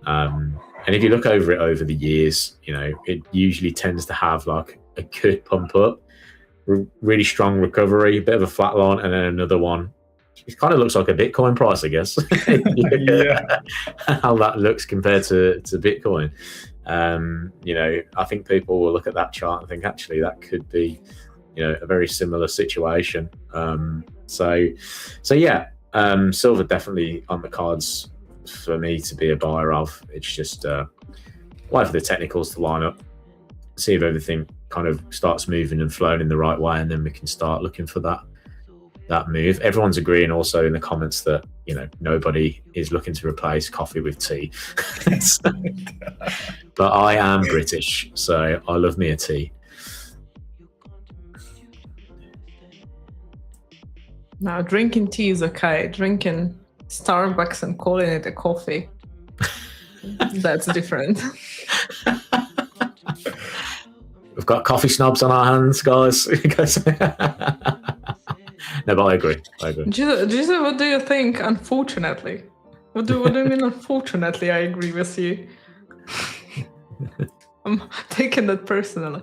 And if you look over it over the years, it usually tends to have like a good pump up, really strong recovery, a bit of a flat line, and then another one. It kind of looks like a Bitcoin price, I guess. Yeah. How that looks compared to Bitcoin. I think people will look at that chart and think actually that could be, a very similar situation. So yeah, silver definitely on the cards for me to be a buyer of. It's just wait for the technicals to line up, see if everything kind of starts moving and flowing in the right way, and then we can start looking for that move. Everyone's agreeing also in the comments that nobody is looking to replace coffee with tea. But I am British, so I love me a tea. Now, drinking tea is okay. Drinking Starbucks and calling it a coffee. That's different. We've got coffee snobs on our hands, guys. No, but I agree. Jesus, what do you think? Unfortunately, what do you mean? Unfortunately, I agree with you. I'm taking that personally.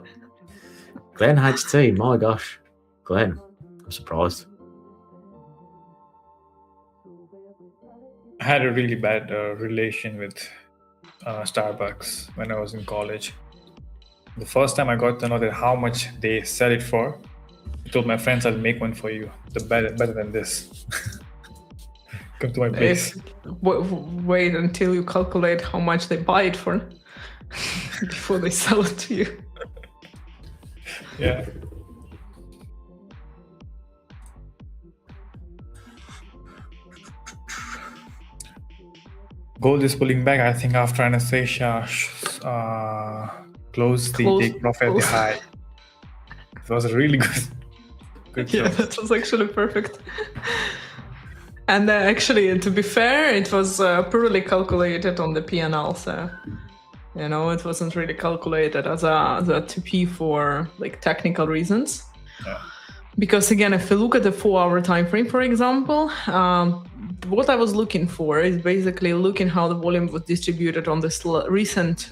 Glenn HT, my gosh. Glenn, I'm surprised. I had a really bad relation with Starbucks when I was in college. The first time I got to know that how much they sell it for, I told my friends, I'll make one for you. The better than this. Come to my place. Wait until you calculate how much they buy it for before they sell it to you. Yeah. Gold is pulling back, I think, after Anastasia closed the take profit at the high. It was a really good Yeah, close. that was actually perfect. And actually, to be fair, it was poorly calculated on the P&L, so it wasn't really calculated as a TP for like technical reasons. Yeah. Because again, if you look at the 4-hour time frame, for example, what I was looking for is basically looking how the volume was distributed on this recent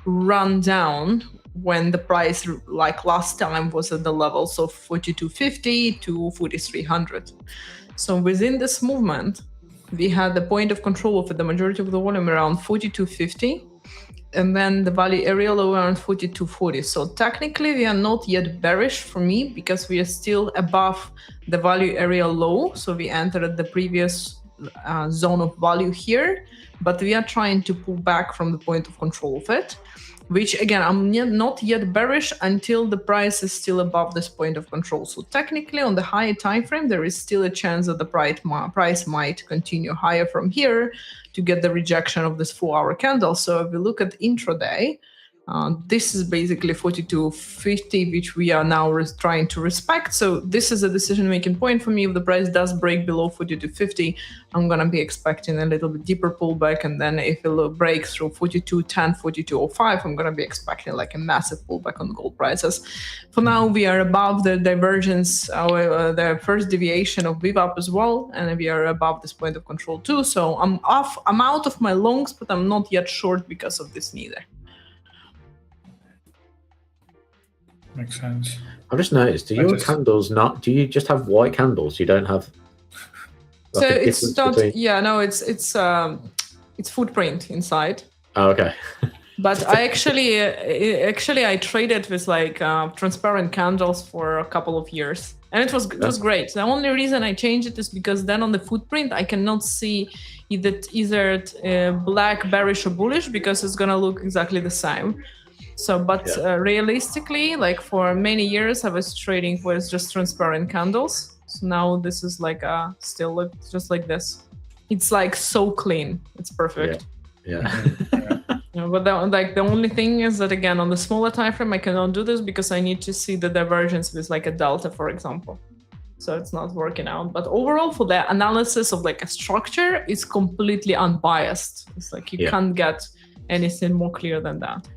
rundown when the price, like last time, was at the levels of 4250 to 4300. So within this movement, we had the point of control of the majority of the volume around 4250, and then the value area low around 4240. So technically, we are not yet bearish for me because we are still above the value area low. So we entered the previous zone of value here, but we are trying to pull back from the point of control of it, which again, I'm not yet bearish until the price is still above this point of control. So technically on the higher time frame, there is still a chance that the price might continue higher from here to get the rejection of this 4-hour candle. So if we look at intraday, this is basically 4250, which we are now trying to respect. So this is a decision-making point for me. If the price does break below 4250, I'm going to be expecting a little bit deeper pullback. And then if it breaks through 4210, 4205, I'm going to be expecting like a massive pullback on gold prices. For now, we are above the divergence, the first deviation of VWAP as well. And we are above this point of control too. So I'm out of my longs, but I'm not yet short because of this neither. Makes sense. I've just noticed, do you just have white candles? You don't have so it's not between... Yeah, no, it's footprint inside. Oh, okay. But I actually I traded with like transparent candles for a couple of years, and it was great. The only reason I changed it is because then on the footprint I cannot see either black, bearish, or bullish because it's gonna look exactly the same. So, but realistically, like for many years, I was trading with just transparent candles. So now this is like still look just like this. It's like so clean. It's perfect. Yeah. But the only thing is that again on the smaller time frame, I cannot do this because I need to see the divergence with like a delta, for example. So it's not working out. But overall, for the analysis of like a structure, it's completely unbiased. It's like you can't get anything more clear than that.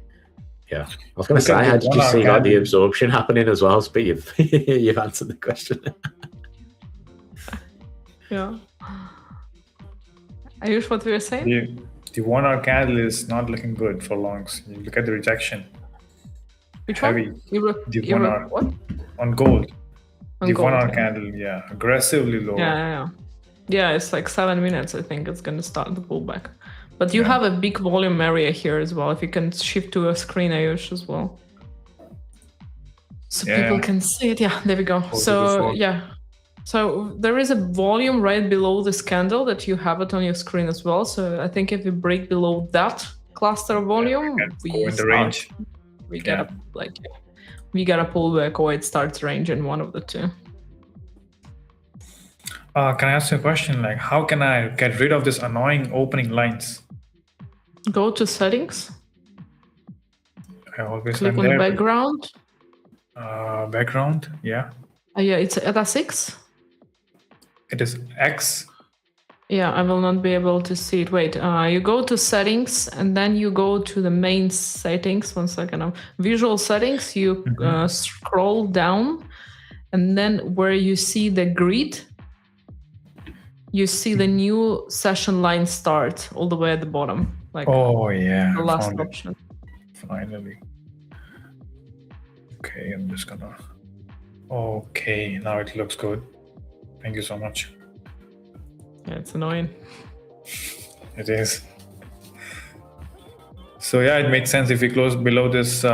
Yeah, I was going to say, how did you see like the absorption happening as well? But you've answered the question. Yeah. Ayush, what were you saying? The 1-hour candle is not looking good for longs. You look at the rejection. Which heavy. One? The 1 hour. What? On gold. On the gold, 1-hour candle, aggressively low. Yeah, it's like 7 minutes. I think it's going to start the pullback. But you have a big volume area here as well. If you can shift to a screen, Ayush, as well. So people can see it. Yeah, there we go. So there is a volume right below this candle that you have it on your screen as well. So I think if we break below that cluster volume, we get a pullback or it starts ranging one of the two. Can I ask you a question? Like, how can I get rid of this annoying opening lines? Go to settings. I always click on the background. Background, yeah. Yeah, it's at a 6. It is X. Yeah, I will not be able to see it. Wait, you go to settings and then you go to the main settings. 1 second. Visual settings, you scroll down and then where you see the grid, you see the new session line start all the way at the bottom. Like Oh yeah, the last found it. option. Finally. Okay, I'm just gonna. Okay, now it looks good. Thank you so much. Yeah, it's annoying. It is. So yeah, it makes sense if we close below this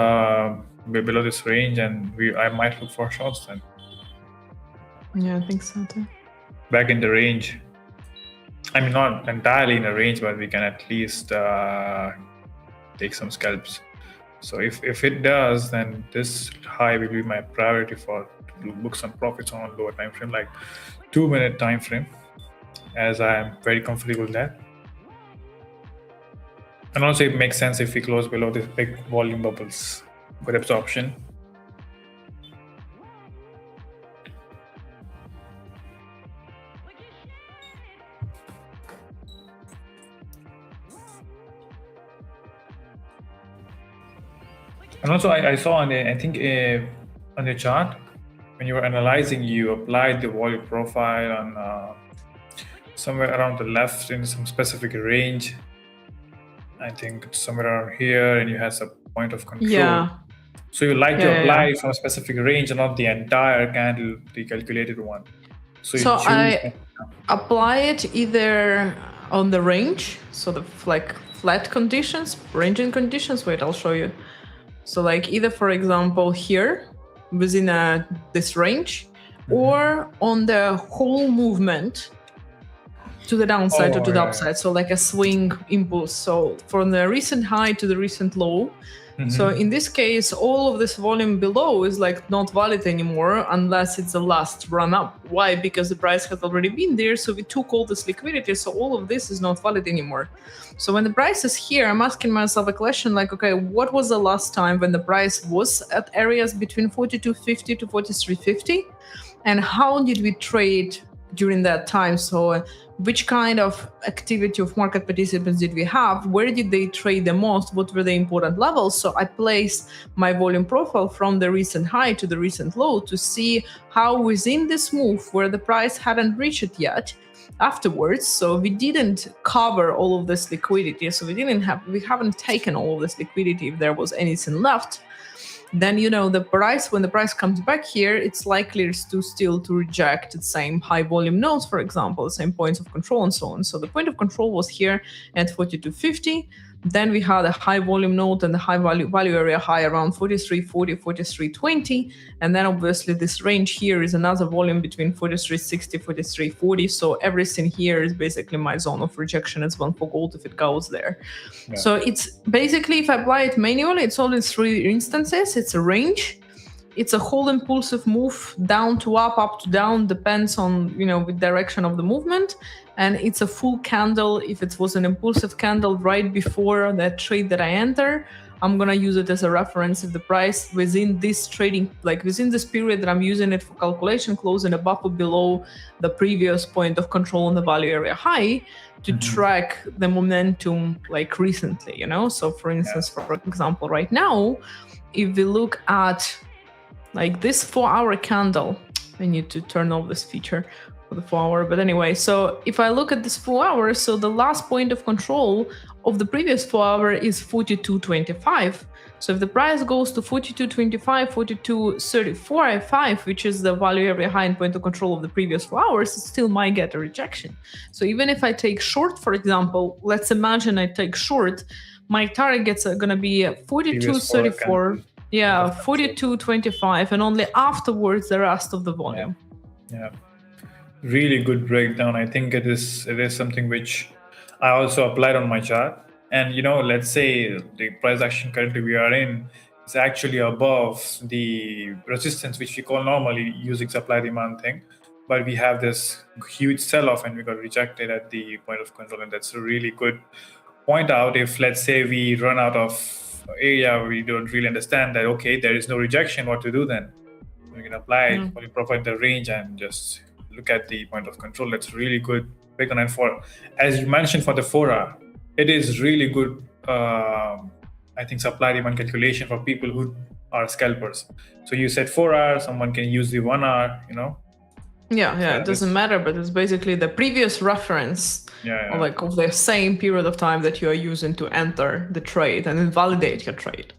range, and I might look for shorts then. Yeah, I think so too. Back in the range. I mean, not entirely in a range, but we can at least take some scalps. So if it does, then this high will be my priority to book some profits on lower time frame, like 2-minute time frame, as I am very comfortable with that. And also it makes sense if we close below this big volume bubbles. Good absorption. And also I saw on the chart, when you were analyzing, you applied the volume profile on somewhere around the left in some specific range. I think it's somewhere around here, and you have a point of control. Yeah. So you like to apply from a specific range and not the entire candle, the calculated one. So I apply it either on the range, so the like flat conditions, ranging conditions. Wait, I'll show you. So like either, for example, here within this range, or on the whole movement to the downside or to the upside. So like a swing impulse. So from the recent high to the recent low. So in this case, all of this volume below is like not valid anymore unless it's the last run up. Why? Because the price has already been there. So we took all this liquidity. So all of this is not valid anymore. So when the price is here, I'm asking myself a question like, okay, what was the last time when the price was at areas between 42.50 to 43.50? And how did we trade during that time? So which kind of activity of market participants did we have? Where did they trade the most? What were the important levels? So I placed my volume profile from the recent high to the recent low to see how within this move where the price hadn't reached it yet afterwards. So we didn't cover all of this liquidity. So we haven't taken all of this liquidity if there was anything left. Then the price, when the price comes back here, it's likely to still to reject the same high volume nodes, for example, the same points of control and so on. So the point of control was here at 42.50. Then we had a high volume node and the high value area high around 43.40, 43.20. And then obviously this range here is another volume between 43.60, 43.40. So everything here is basically my zone of rejection as well for gold if it goes there. Yeah. So it's basically, if I apply it manually, it's only 3 instances. It's a range. It's a whole impulsive move, down to up to down, depends on, the direction of the movement. And it's a full candle. If it was an impulsive candle right before that trade that I enter, I'm going to use it as a reference. If the price within this trading, like within this period that I'm using it for calculation, closing above or below the previous point of control on the value area high to track the momentum like recently, So for instance, for example, right now, if we look at like this 4-hour candle, I need to turn off this feature for the 4-hour. But anyway, so if I look at this 4 hours, so the last point of control of the previous 4-hour is 42.25. So if the price goes to 42.25, 42.34.5, which is the value area high and point of control of the previous 4 hours, it still might get a rejection. So even if I take short, for example, let's imagine I take short, my targets are going to be 42.34. Yeah, 42.25, and only afterwards the rest of the volume. Yeah. Really good breakdown. I think it is something which I also applied on my chart. And let's say the price action currently we are in is actually above the resistance which we call normally using supply demand thing. But we have this huge sell-off and we got rejected at the point of control, and that's a really good point out. If let's say we run out of area, we don't really understand that, okay, there is no rejection, what to do then? We can apply volume profile in the range and just look at the point of control. That's really good pick on N4. As you mentioned for the 4R, it is really good. I think supply demand calculation for people who are scalpers. So you said 4R, someone can use the 1R, Yeah, it doesn't matter, but it's basically the previous reference of the same period of time that you are using to enter the trade and then validate your trade.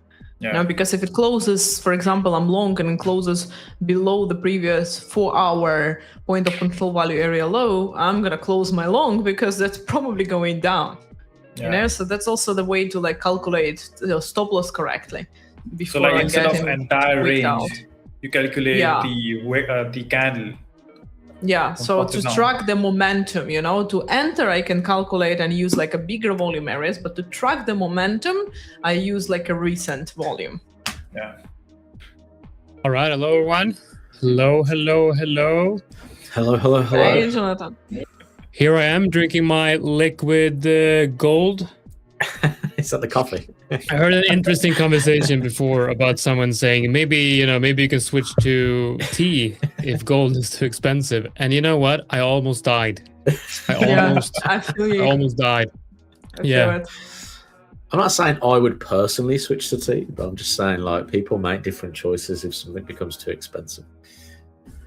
Because if it closes, for example, I'm long and it closes below the previous 4-hour point of control value area low, I'm gonna close my long because that's probably going down. So that's also the way to like calculate the stop loss correctly. So like instead of entire range, you calculate the candle. Yeah, so to track the momentum, to enter, I can calculate and use like a bigger volume areas, but to track the momentum, I use like a recent volume. Yeah. All right. Hello, everyone. Hello. Hello. Hey, Jonathan. Here I am drinking my liquid gold. Is that the coffee? I heard an interesting conversation before about someone saying maybe you can switch to tea if gold is too expensive. And you know what? I almost died. I feel you. I almost died. I feel it. I'm not saying I would personally switch to tea, but I'm just saying like people make different choices if something becomes too expensive.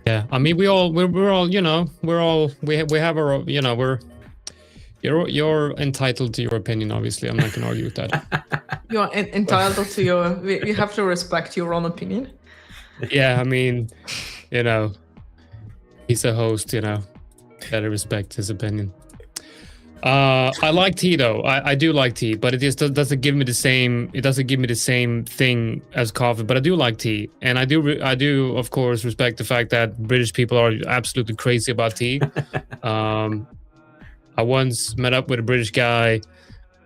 Yeah, I mean we have our You're entitled to your opinion, obviously. I'm not going to argue with that. You're entitled to you have to respect your own opinion. Yeah, I mean, he's a host, gotta respect his opinion. I like tea though. I do like tea, but it just doesn't give me the same. It doesn't give me the same thing as coffee. But I do like tea, and I do of course respect the fact that British people are absolutely crazy about tea. I once met up with a British guy.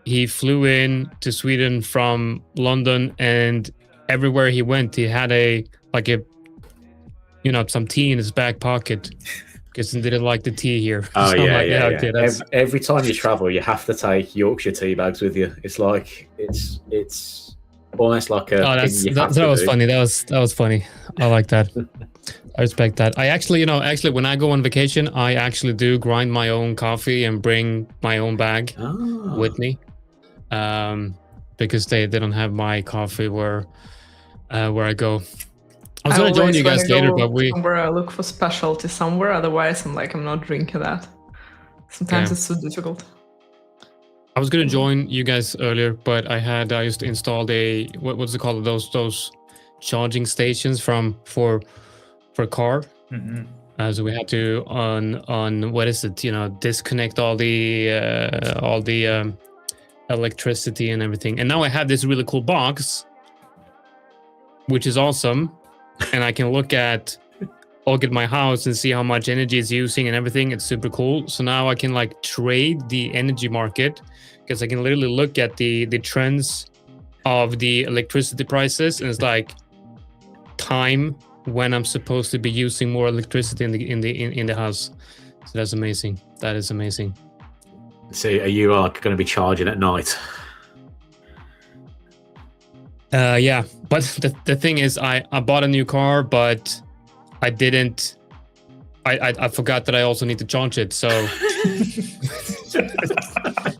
He flew in to Sweden from London, and everywhere he went, he had some tea in his back pocket because he didn't like the tea here. Oh, so yeah. Okay, every time you travel, you have to take Yorkshire tea bags with you. It's like it's almost like a. Oh, that was funny. That was funny. I like that. I respect that. I actually, when I go on vacation, I actually do grind my own coffee and bring my own bag with me, because they don't have my coffee where I go. I was going to join you guys later, but somewhere I look for specialty somewhere. Otherwise, I'm not drinking that. Sometimes it's so difficult. I was going to join you guys earlier, but I just installed what's it called? Those charging stations for a car. Mm-hmm. So we had to on what is it? Disconnect all the electricity and everything. And now I have this really cool box, which is awesome, and I can look at my house and see how much energy it's using and everything. It's super cool. So now I can trade the energy market because I can literally look at the trends of the electricity prices, and it's like time when I'm supposed to be using more electricity in the house. So that's amazing. That is amazing. So are you going to be charging at night? Yeah, but the thing is, I bought a new car, but I didn't. I forgot that I also need to charge it. So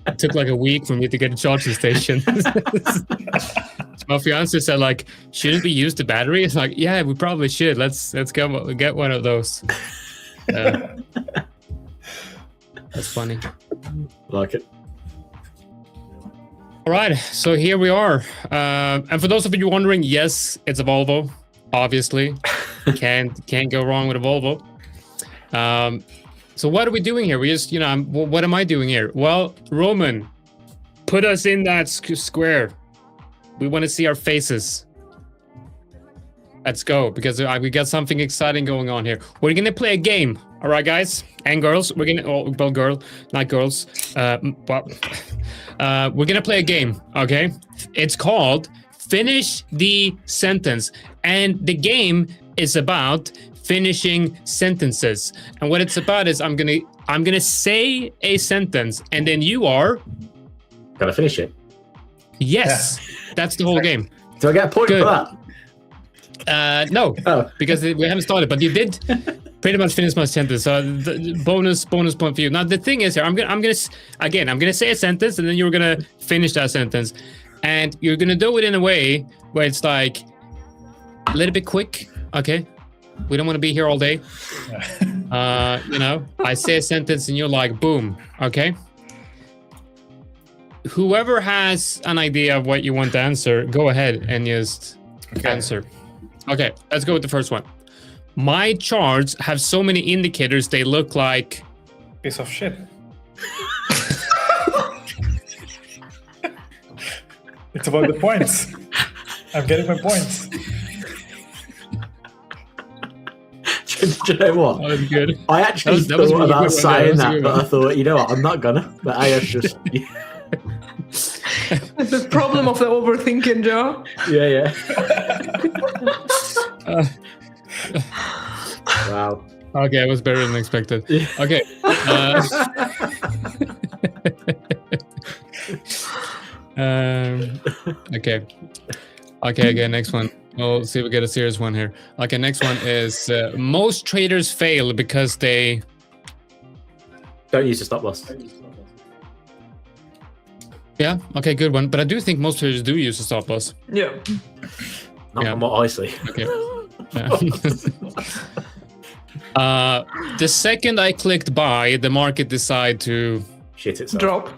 it took a week for me to get a charging station. My fiance said, shouldn't we use the battery? It's yeah, we probably should. Let's get one of those. That's funny. Like it. All right, so here we are. And for those of you wondering, yes, it's a Volvo. Obviously, can't go wrong with a Volvo. So what are we doing here? We just, what am I doing here? Well, Roman, put us in that square. We want to see our faces. Let's go, because we got something exciting going on here. We're going to play a game. All right, guys and girls. We're going to, not girls. We're going to play a game, okay? It's called Finish the Sentence. And the game is about finishing sentences. And what it's about is I'm gonna say a sentence, and then you are gotta finish it. Yes, that's the whole game. Do I get a point for that? No, because we haven't started. But you did. pretty much finished my sentence. So the bonus point for you. Now the thing is here, I'm gonna say a sentence, and then you're gonna finish that sentence, and you're gonna do it in a way where it's like a little bit quick. Okay, we don't want to be here all day. I say a sentence, and you're like, boom. Okay. Whoever has an idea of what you want to answer, go ahead and just answer. Okay, let's go with the first one. My charts have so many indicators they look like Piece of shit. It's about the points. I'm getting my points. Do you know what? that was good. I actually That was thought really about good. saying That was that, a good but I one. thought, you know what, I'm not gonna. But Ayush just, The problem of the overthinking, Joe. yeah. Wow. Okay, it was better than expected. Okay. Okay. Okay, next one. We'll see if we get a serious one here. Okay, next one is most traders fail because they... Don't use a stop loss. Yeah, okay, good one. But I do think most traders do use a stop loss. Yeah. Not Yeah. from what I see. Okay. The second I clicked buy, the market decided to Shit itself. Drop.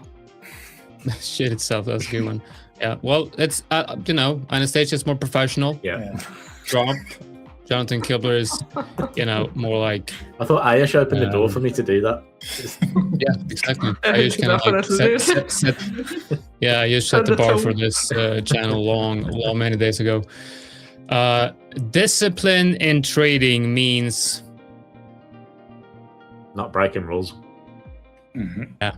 shit itself. That's a good one. Yeah, well, it's, Anastasia is more professional. Yeah. Drop. Jonathan Kibbler is, more like... I thought Ayush opened the door for me to do that. Yeah, exactly. I just kind of like set you set the bar for this channel many days ago. Discipline in trading means... Not breaking rules. Yeah,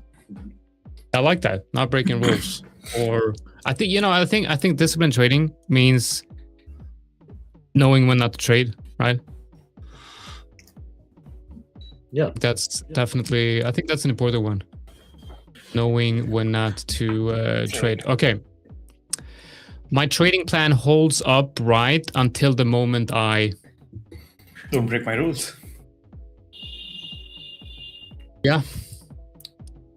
I like that. Not breaking rules. Or I think discipline trading means knowing when not to trade, right? Yeah. That's definitely, I think that's an important one. Knowing when not to trade. Okay. My trading plan holds up right until the moment I... Don't break my rules. Yeah.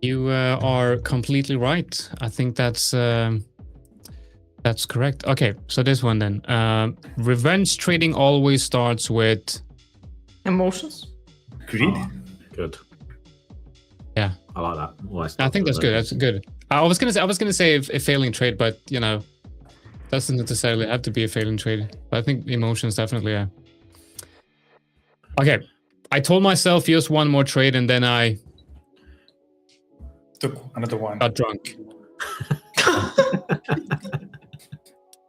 You are completely right. I think that's correct. Okay, so this one then. Revenge trading always starts with... Emotions. Greed. Good. Yeah. I like that. Always I think that's good. That's good. I was gonna say a failing trade, but doesn't necessarily have to be a failing trade. But I think emotions definitely are. Okay, I told myself just one more trade, and then I Took another one. got drunk.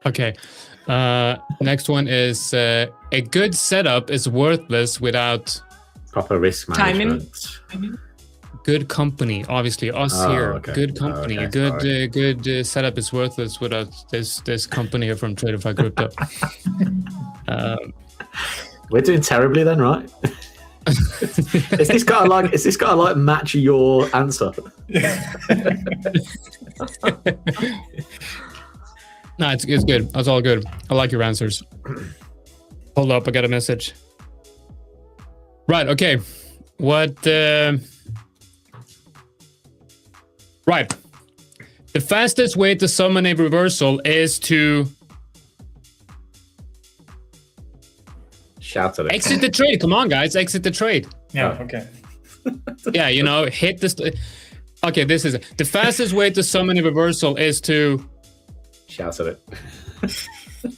Okay. Next one is a good setup is worthless without proper risk Timing. management. good company. Obviously, us here. Okay. Good company. Okay, Good setup is worthless without this company here from Tradeify Crypto. We're doing terribly then, right? Is this gotta like match your answer? No, it's good. That's all good. I like your answers. Hold up, I got a message. Right, okay. What right. The fastest way to summon a reversal is to Shout at it. exit the trade. Come on, guys, exit the trade. Yeah, okay. Yeah, hit this. Okay, this is it. The fastest way to summon a reversal is to Shout at it.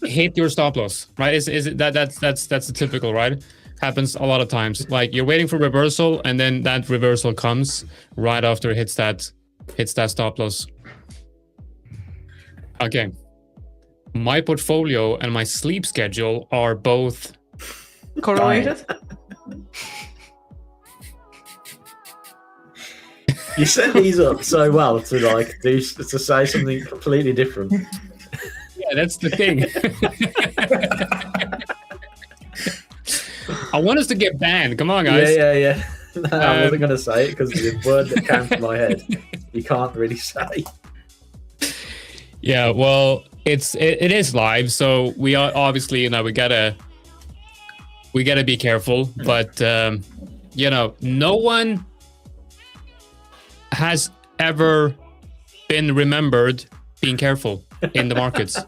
hit your stop loss, right? Is it that's the typical, right? Happens a lot of times. Like you're waiting for reversal, and then that reversal comes right after it hits that stop loss. Okay. My portfolio and my sleep schedule are both Correlated. You set these up so well to say something completely different. Yeah, that's the thing. I want us to get banned. Come on, guys. Yeah. No, I wasn't gonna say it because the word that came to my head, you can't really say. Yeah, well, it is live, so we are obviously we gotta we gotta be careful. But no one has ever been remembered being careful in the markets.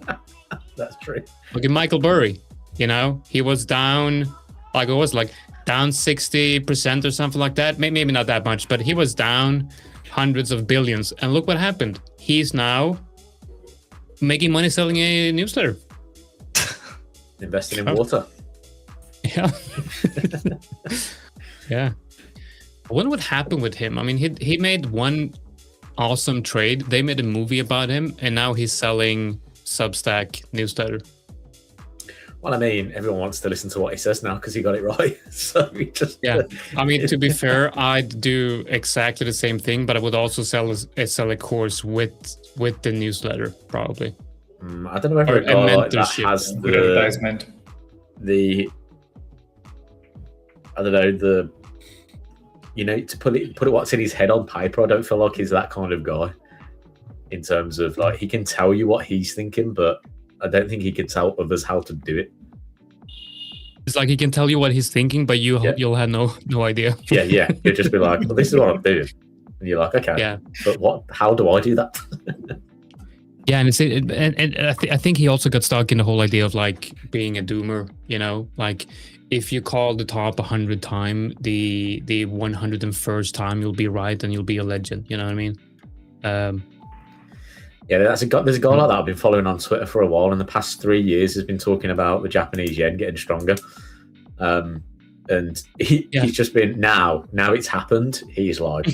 That's true. Look at Michael Burry. He was down, down 60% or something like that. Maybe not that much, but he was down hundreds of billions. And look what happened. He's now making money selling a newsletter. Investing in water. Yeah. Yeah. I wonder what happened with him. I mean, he made one awesome trade. They made a movie about him, and now he's selling Substack newsletter. Well, I mean, everyone wants to listen to what he says now because he got it right. So we just I mean, to be fair, I'd do exactly the same thing, but I would also sell a course with the newsletter, probably. I don't know whether a guy like that has good advertisement. To put it what's in his head on paper. I don't feel like he's that kind of guy. In terms of he can tell you what he's thinking, but I don't think he can tell others how to do it. It's like he can tell you what he's thinking, but you'll have no idea. Yeah. You'll just be like, well, this is what I'm doing. And you're like, okay. Yeah. But how do I do that? Yeah, and I think he also got stuck in the whole idea of being a doomer, if you call the top 100 times, the 101st time you'll be right and you'll be a legend, you know what I mean? Yeah, there's a guy like that I've been following on Twitter for a while. In the past 3 years, has been talking about the Japanese yen getting stronger, and he's just been now it's happened. He's flying.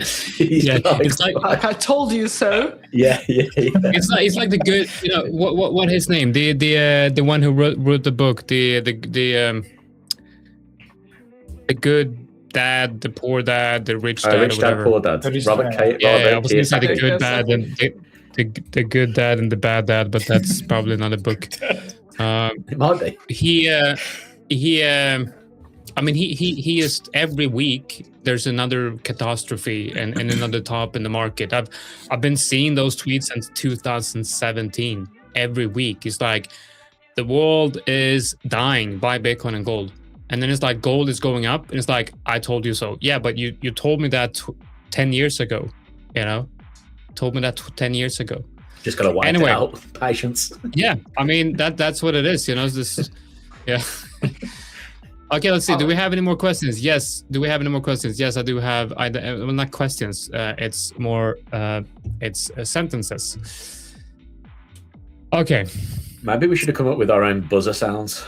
It's like I told you so. Yeah. It's like the good, what his name? The one who wrote the book, the good dad, the poor dad, the rich dad, rich dad, poor dad. Robert K. I was going to say the good dad and the good dad and the bad dad, but that's probably not a book. It might be. He is every week. There's another catastrophe and another top in the market. I've been seeing those tweets since 2017. Every week, it's like the world is dying. Buy Bitcoin and gold. And then it's like gold is going up, and it's like, I told you so. Yeah, but you told me that 10 years ago, told me that 10 years ago. Just gotta wait it out. Patience. Yeah, I mean that's what it is. It's this. Yeah. Okay, let's see. Do we have any more questions? Yes. Do we have any more questions? Yes, I do have. Well, not questions. It's more. It's sentences. Okay. Maybe we should have come up with our own buzzer sounds.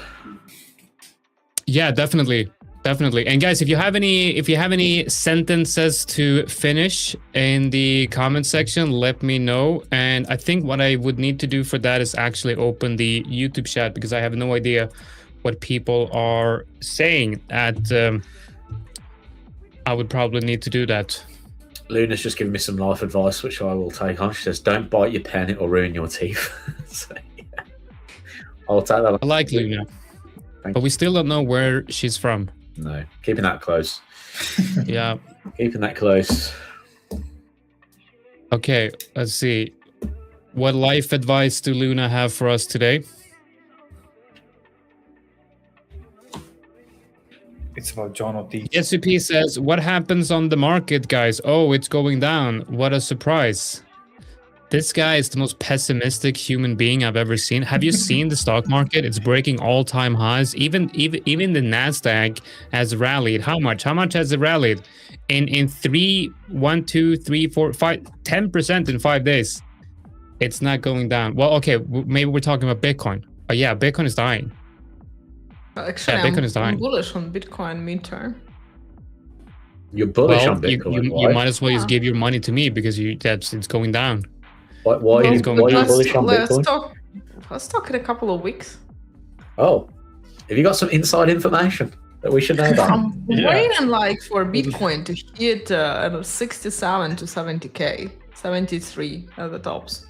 Yeah, definitely. And guys, if you have any sentences to finish in the comment section, let me know. And I think what I would need to do for that is actually open the YouTube chat, because I have no idea what people are saying. I would probably need to do that. Luna's just giving me some life advice, which I will take on. She says, "Don't bite your pen; it will ruin your teeth." So, yeah. I'll take that. I like Luna. But we still don't know where she's from. No, keeping that close. Yeah. Keeping that close. Okay, let's see. What life advice do Luna have for us today? It's about Jonathan. SCP says, what happens on the market, guys? Oh, it's going down. What a surprise. This guy is the most pessimistic human being I've ever seen. Have you seen the stock market? It's breaking all-time highs. Even the Nasdaq has rallied. How much? How much has it rallied? In 10% in 5 days. It's not going down. Well, okay, maybe we're talking about Bitcoin. Oh yeah, Bitcoin is dying. Actually, yeah, Bitcoin is dying. I'm bullish on Bitcoin midterm. You're bullish on Bitcoin. You might as well just give your money to me, because it's going down. Why are you bullish on Bitcoin? Let's talk in a couple of weeks. Oh, have you got some inside information that we should know about? I'm waiting for Bitcoin to hit 67 to 70k, 73 at the tops.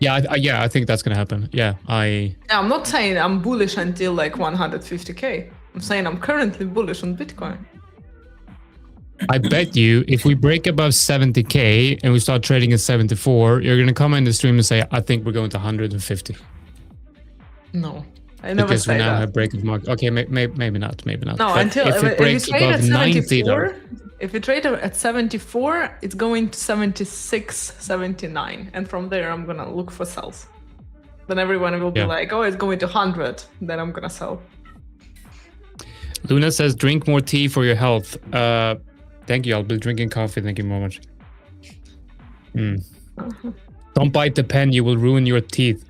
Yeah, I think that's gonna happen. Yeah, I'm not saying I'm bullish until 150k. I'm saying I'm currently bullish on Bitcoin. I bet you if we break above 70k and we start trading at 74, you're gonna come in the stream and say, I think we're going to 150. No. I never Because we say now that. have break-even market. Okay, maybe not. No, But until if it breaks you trade above at 90, though, 74, if you trade at 74, it's going to 76, 79, and from there I'm gonna look for sells. Then everyone will be Yeah. like, "Oh, it's going to 100." Then I'm gonna sell. Luna says, drink more tea for your health. Thank you. I'll be drinking coffee. Thank you very much. Don't bite the pen. You will ruin your teeth.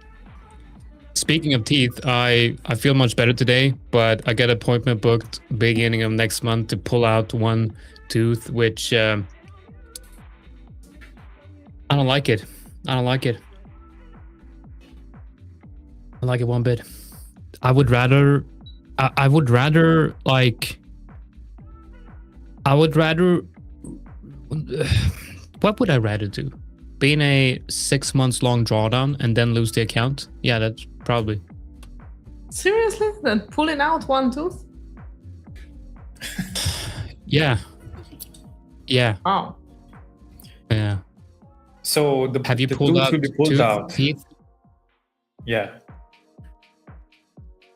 Speaking of teeth, I feel much better today, but I get an appointment booked beginning of next month to pull out one tooth, which I don't like it. I don't like it. I like it one bit. I would rather like. I would rather. What would I rather do? Be in a 6 months long drawdown and then lose the account? Yeah, that's probably. Seriously? Then pulling out one tooth? Yeah. Yeah. Oh. Yeah. So Have you the pulled tooth out will be pulled out. teeth? Yeah,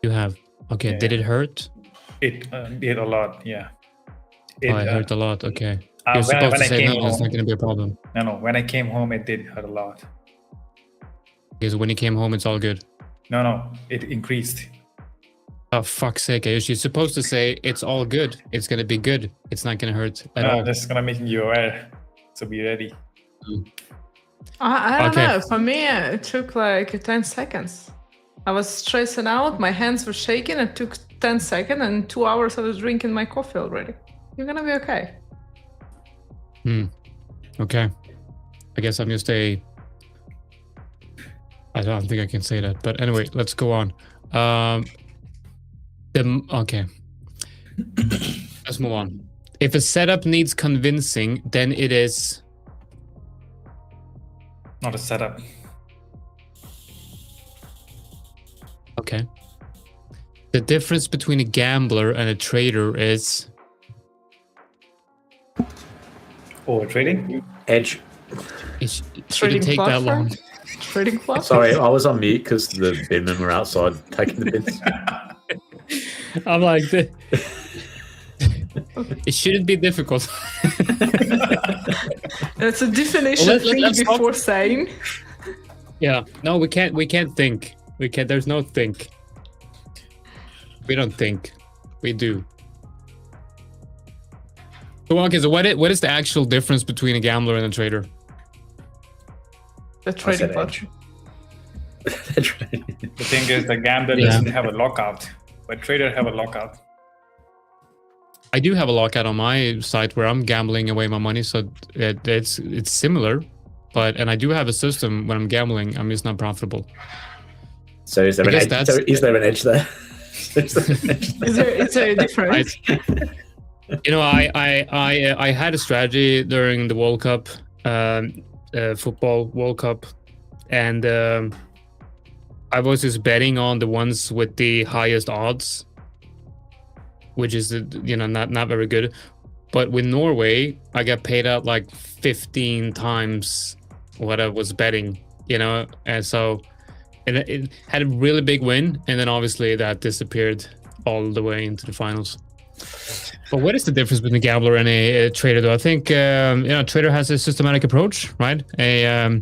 You have. Okay. Yeah, Did it hurt? it did a lot. Yeah. It hurt a lot. Okay. You're when supposed to I say came no, it's home, not going to be a problem. no, when I came home, it did hurt a lot. Because when you came home, it's all good. No, it increased. Oh, fuck's sake, Ayush. You're supposed to say it's all good. It's going to be good. It's not going to hurt at all. I'm just gonna make you aware, so be ready. I don't Okay. know. For me, it took like 10 seconds. I was stressing out. My hands were shaking. It took 10 seconds, and 2 hours I was drinking my coffee already. You're gonna be okay. Okay. I guess I'm just I don't think I can say that. But anyway, let's go on. Okay. Let's move on. If a setup needs convincing, then it is... Not a setup. Okay. The difference between a gambler and a trader is... Oh, trading? Edge. It shouldn't Trading take that platform? long. Trading platform? Sorry, I was on mute because the binmen were outside taking the bins. I'm like... It shouldn't be difficult. That's a definition Well, thing let's talk- before saying. Yeah. No, we can't think. We can't. There's no think. We don't think. We do. So, okay, so what is the actual difference between a gambler and a trader? The trading said edge. platform. The thing is, the gambler Yeah. doesn't have a lockout, but trader have a lockout. I do have a lockout on my site where I'm gambling away my money, so it's similar, and I do have a system when I'm gambling. I'm just not profitable. So is there I an guess edge? So is there an edge there? Is there an edge there? Is there a difference? You know, I had a strategy during the World Cup, football World Cup, and I was just betting on the ones with the highest odds, which is not very good. But with Norway, I got paid out like 15 times what I was betting, and so it had a really big win, and then obviously that disappeared all the way into the finals. But what is the difference between a gambler and a trader, though? I think a trader has a systematic approach, right? A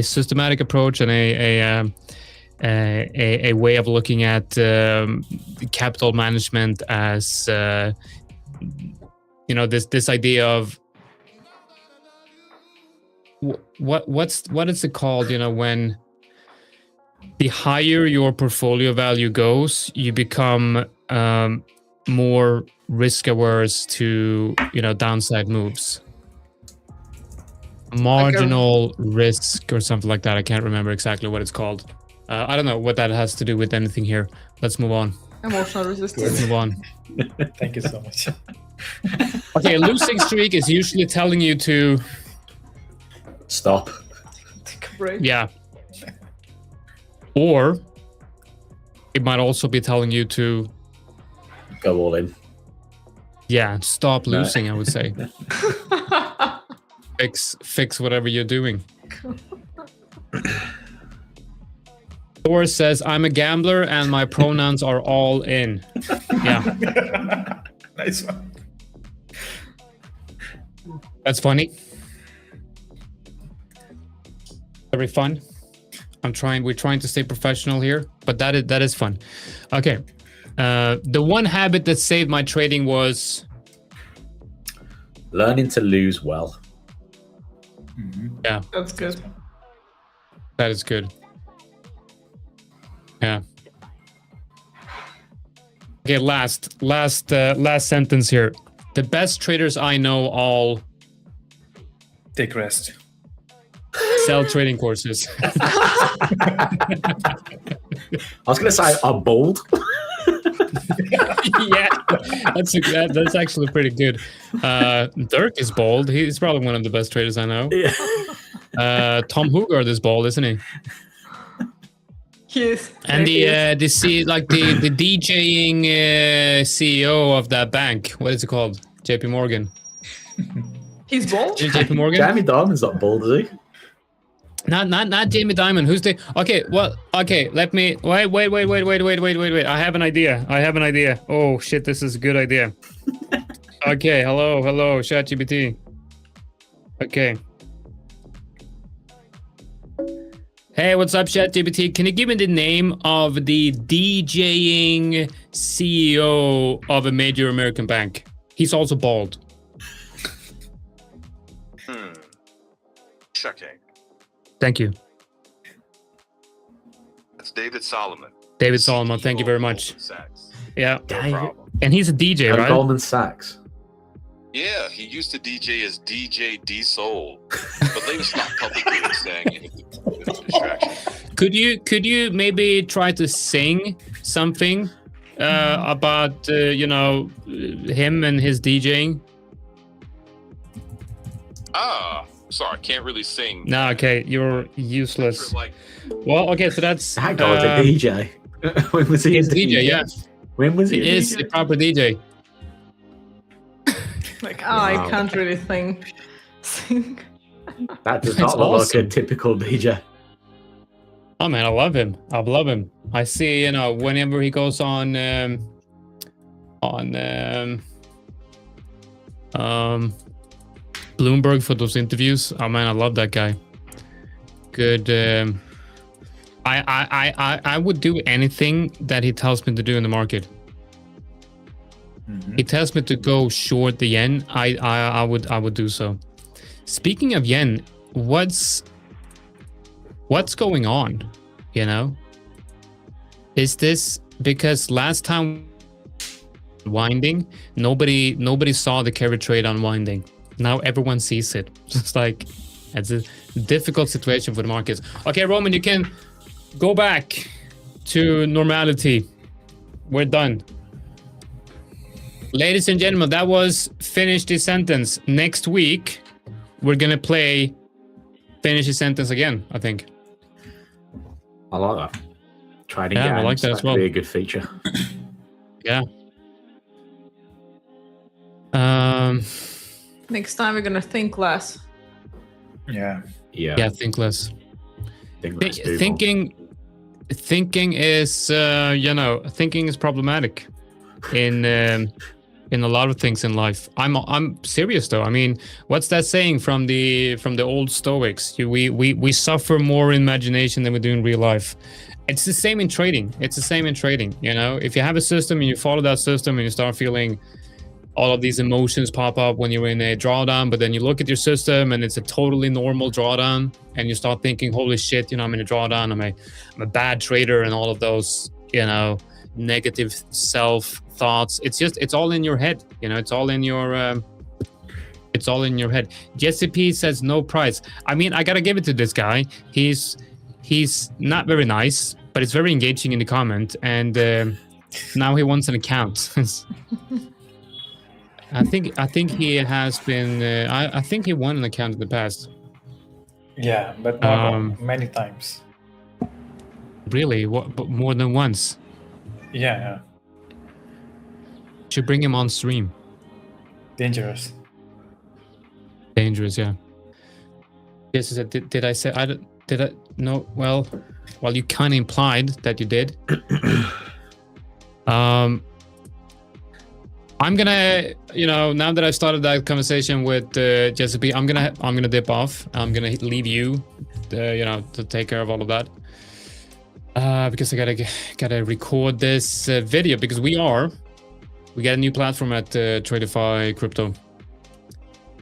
systematic approach and a way of looking at capital management as this idea of what is it called? When the higher your portfolio value goes, you become more risk averse to downside moves. Marginal risk or something like that. I can't remember exactly what it's called. I don't know what that has to do with anything here. Let's move on. Emotional resistance. Let's move on. Thank you so much. Okay, a losing streak is usually telling you to... Stop. Take a break. Yeah. Or it might also be telling you to... Go all in. Yeah, stop No. losing, I would say. Fix whatever you're doing. Thor says, I'm a gambler and my pronouns are all in. Yeah, Nice one. that's funny. Very fun. We're trying to stay professional here, but that is fun. Okay. The one habit that saved my trading was Learning to lose well. yeah, That's good. that is good. Yeah. Okay, last sentence here. The best traders I know all Take rest. sell trading courses. I was going to say are bold. Yeah, that's actually pretty good. Dirk is bold. He's probably one of the best traders I know. Yeah. Tom Hugard is bold, isn't he? Yes. And the DJing CEO of that bank. What is it called? JP Morgan. He's bold. JP Morgan. Jamie Dimon's not bold, is he? Not Jamie Dimon. Who's the? Okay, well, okay. Let me wait. I have an idea. Oh shit, this is a good idea. Okay, hello, ChatGPT. Okay. Hey, what's up, ChatGPT? Can you give me the name of the DJing CEO of a major American bank? He's also bald. Checking. Thank you. That's David Solomon. David Solomon, thank you very CEO of much. Goldman Sachs. Yeah. No problem. And he's a DJ, At right? Goldman Sachs. Yeah, he used to DJ as DJ D Soul, but later stopped publicly saying it was a distraction. Could you maybe try to sing something about him and his DJing? Sorry, can't really sing. No, okay, you're useless. Like, Well, okay, so that's That guy's a DJ. When was he he's a a DJ, yeah. When was he? He is a proper DJ. Like, Wow. I can't really sing. That does That's not look awesome. like a typical DJ. Oh man, I love him. I see, whenever he goes on Bloomberg for those interviews. Oh man, I love that guy. Good. I would do anything that he tells me to do in the market. He tells me to go short the yen. I would do so. Speaking of yen, what's going on? Is this because last time winding, nobody saw the carry trade unwinding. Now everyone sees it. It's like it's a difficult situation for the markets. Okay, Roman, you can go back to normality. We're done. Ladies and gentlemen, that was Finish the Sentence. Next week, we're gonna play Finish the Sentence again, I think. I like that. Trading Yeah, games. I like that as well. Could be a good feature. Yeah. Next time we're gonna think less. Yeah. Yeah. Think less. Think let's move on. Thinking is problematic in a lot of things in life. I'm serious though. I mean, what's that saying from the old Stoics? We suffer more in imagination than we do in real life. It's the same in trading. If you have a system and you follow that system and you start feeling all of these emotions pop up when you're in a drawdown, but then you look at your system and it's a totally normal drawdown and you start thinking, holy shit, I'm in a drawdown, I'm a bad trader, and all of those, negative self thoughts. It's all in your head, it's all in your head. Jesse P says no price. I mean, I gotta give it to this guy. He's not very nice, but it's very engaging in the comment, and now he wants an account. I think he has been. I think he won an account in the past. Yeah, but not many times. Really? What? But more than once? Yeah. Should bring him on stream. Dangerous. Dangerous, yeah. Yes, did I say? Did I? No. Well, Well, you kind of implied that you did. I'm gonna, now that I've started that conversation with Jessica, I'm gonna dip off. I'm gonna leave you, to take care of all of that. Because I gotta record this video because we got a new platform at Tradeify Crypto.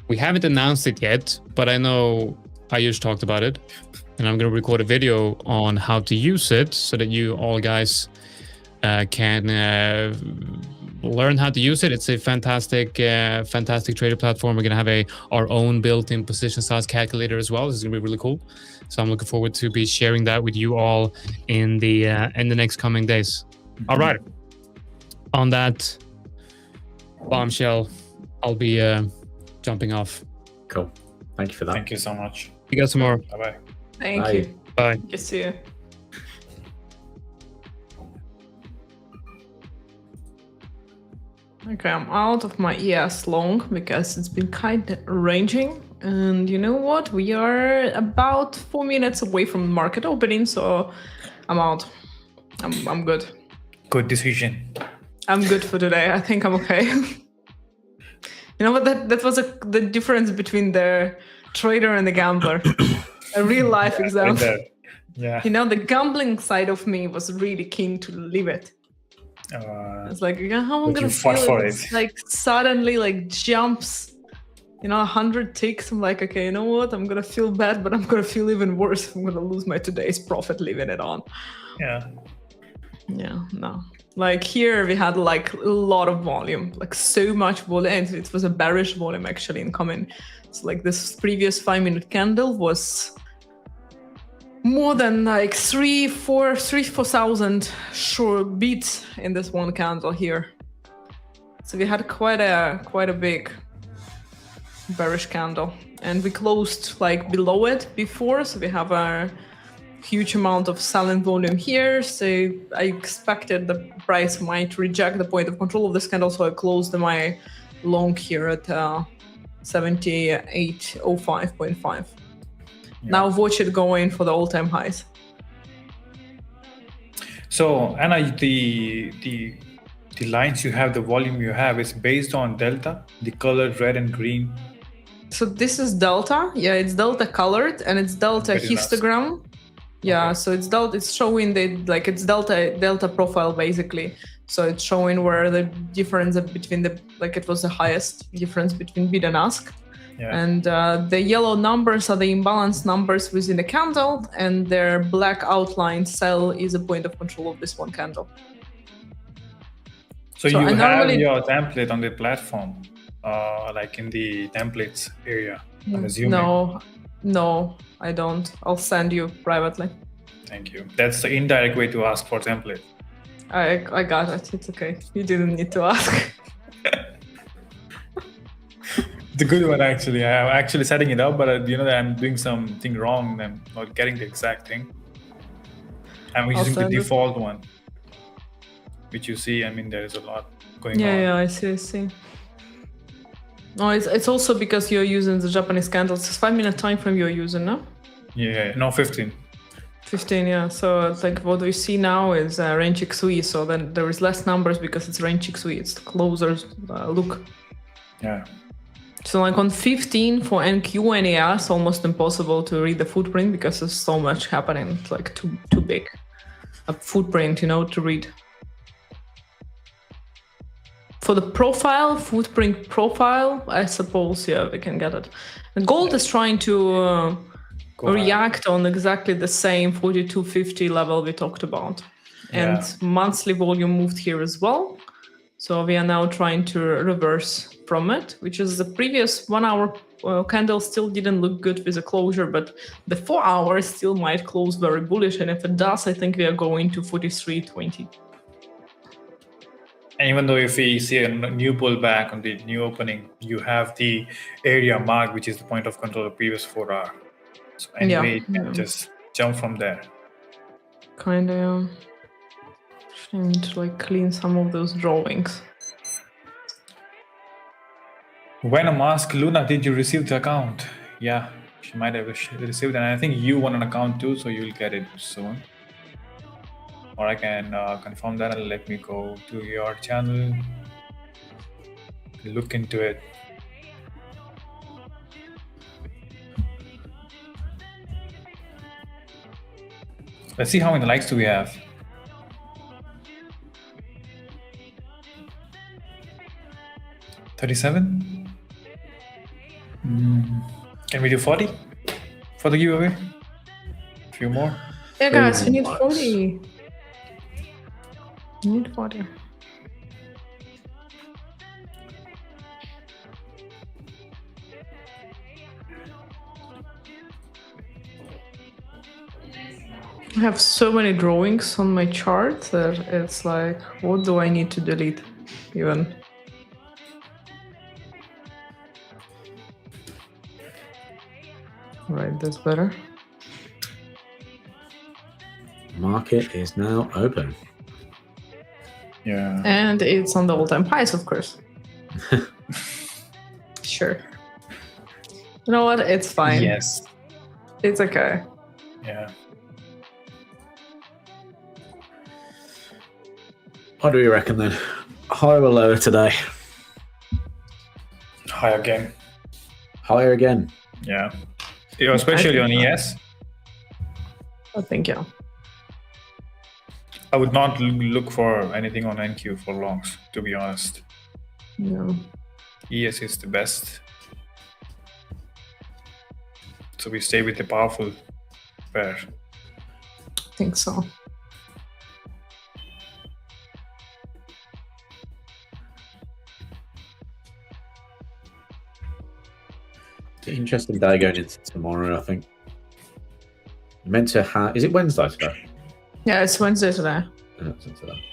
We haven't announced it yet, but I know Ayush talked about it, and I'm gonna record a video on how to use it so that you all guys can learn how to use it. It's a fantastic trader platform. We're gonna have our own built-in position size calculator as well. This is gonna be really cool. So I'm looking forward to be sharing that with you all in the next coming days. All right. On that bombshell, I'll be jumping off. Cool. Thank you for that. Thank you so much. You got some more. Bye-bye. Thank Bye. you. Bye. Good to see you. Okay, I'm out of my ES long because it's been kind of ranging. And you know what? We are about 4 minutes away from market opening, so I'm out. I'm good. Good decision. I'm good for today. I think I'm okay. You know what? That was the difference between the trader and the gambler. A real life example. Right there. Yeah. The gambling side of me was really keen to leave it. It's like, how am I but gonna you fought feel for it? It's it. like suddenly like jumps, 100 ticks. I'm like, okay, you know what? I'm gonna feel bad, but I'm gonna feel even worse if I'm gonna lose my today's profit leaving it on. Yeah. Yeah, no. Like here we had like a lot of volume, like so much volume. And it was a bearish volume actually incoming. So like this previous 5-minute candle was more than like 4,000 short beats in this one candle here. So we had quite a big bearish candle, and we closed like below it before. So we have a huge amount of selling volume here. So I expected the price might reject the point of control of this candle. So I closed my long here at 78.05.5. Now watch it going for the all-time highs. So Anna, the lines you have, the volume you have, is based on delta, the colored red and green. So this is delta. Yeah, it's delta colored and it's delta Very nice. histogram. Yeah, Okay. so it's delta. It's showing it's delta profile basically. So it's showing where the difference between it was the highest difference between bid and ask. Yeah. And the yellow numbers are the imbalance numbers within the candle, and their black outline cell is a point of control of this one candle. So So you I have normally- your template on the platform, like in the templates area, I'm assuming. No, I don't. I'll send you privately. Thank you. That's the indirect way to ask for template. I got it. It's okay. You didn't need to ask. It's a good one, actually. I'm actually setting it up, but that I'm doing something wrong and I'm not getting the exact thing. I'm I'll using the send it. default one, which you see. I mean, there is a lot going on. Yeah, I see. No, it's also because you're using the Japanese candles. It's 5-minute time frame you're using, no? Yeah, no, 15. 15, yeah. So it's like what we see now is range XUI. So then there is less numbers because it's range XUI. It's the closer look. Yeah. So like on 15 for NQ and AR, it's almost impossible to read the footprint because there's so much happening. It's like too big a footprint, to read. For the footprint profile, I suppose, yeah, we can get it. And gold is trying to Go ahead. react on exactly the same 4250 level we talked about. And Yeah. monthly volume moved here as well. So we are now trying to reverse from it, which is the previous 1 hour candle still didn't look good with a closure, but the 4 hours still might close very bullish. And if it does, I think we are going to 43.20. And even though if we see a new pullback on the new opening, you have the area mark, which is the point of control of the previous 4 hour. So anyway, you can just jump from there. Kind of. I need to clean some of those drawings. Venom asked, Luna, did you receive the account? Yeah, she might have received, and I think you want an account too, so you'll get it soon. or I can confirm that and let me go to your channel, look into it. Let's see how many likes do we have. 37. Can we do 40 for the giveaway? A few more. Yeah, guys, we need 40. We need 40. I have so many drawings on my chart that it's like, what do I need to delete even? Right, that's better. Market is now open. Yeah. And it's on the all-time highs, of course. Sure. You know what? It's fine. Yes. It's okay. Yeah. What do we reckon then? Higher or lower today? High again. Higher again. Yeah. Especially on ES. I think, yeah. I would not look for anything on NQ for longs, to be honest. No. ES is the best. So we stay with the powerful pair. I think so. Interesting day going into tomorrow, I think. Meant to have. Is it Wednesday today? Yeah, it's Wednesday today. Yeah, it's today.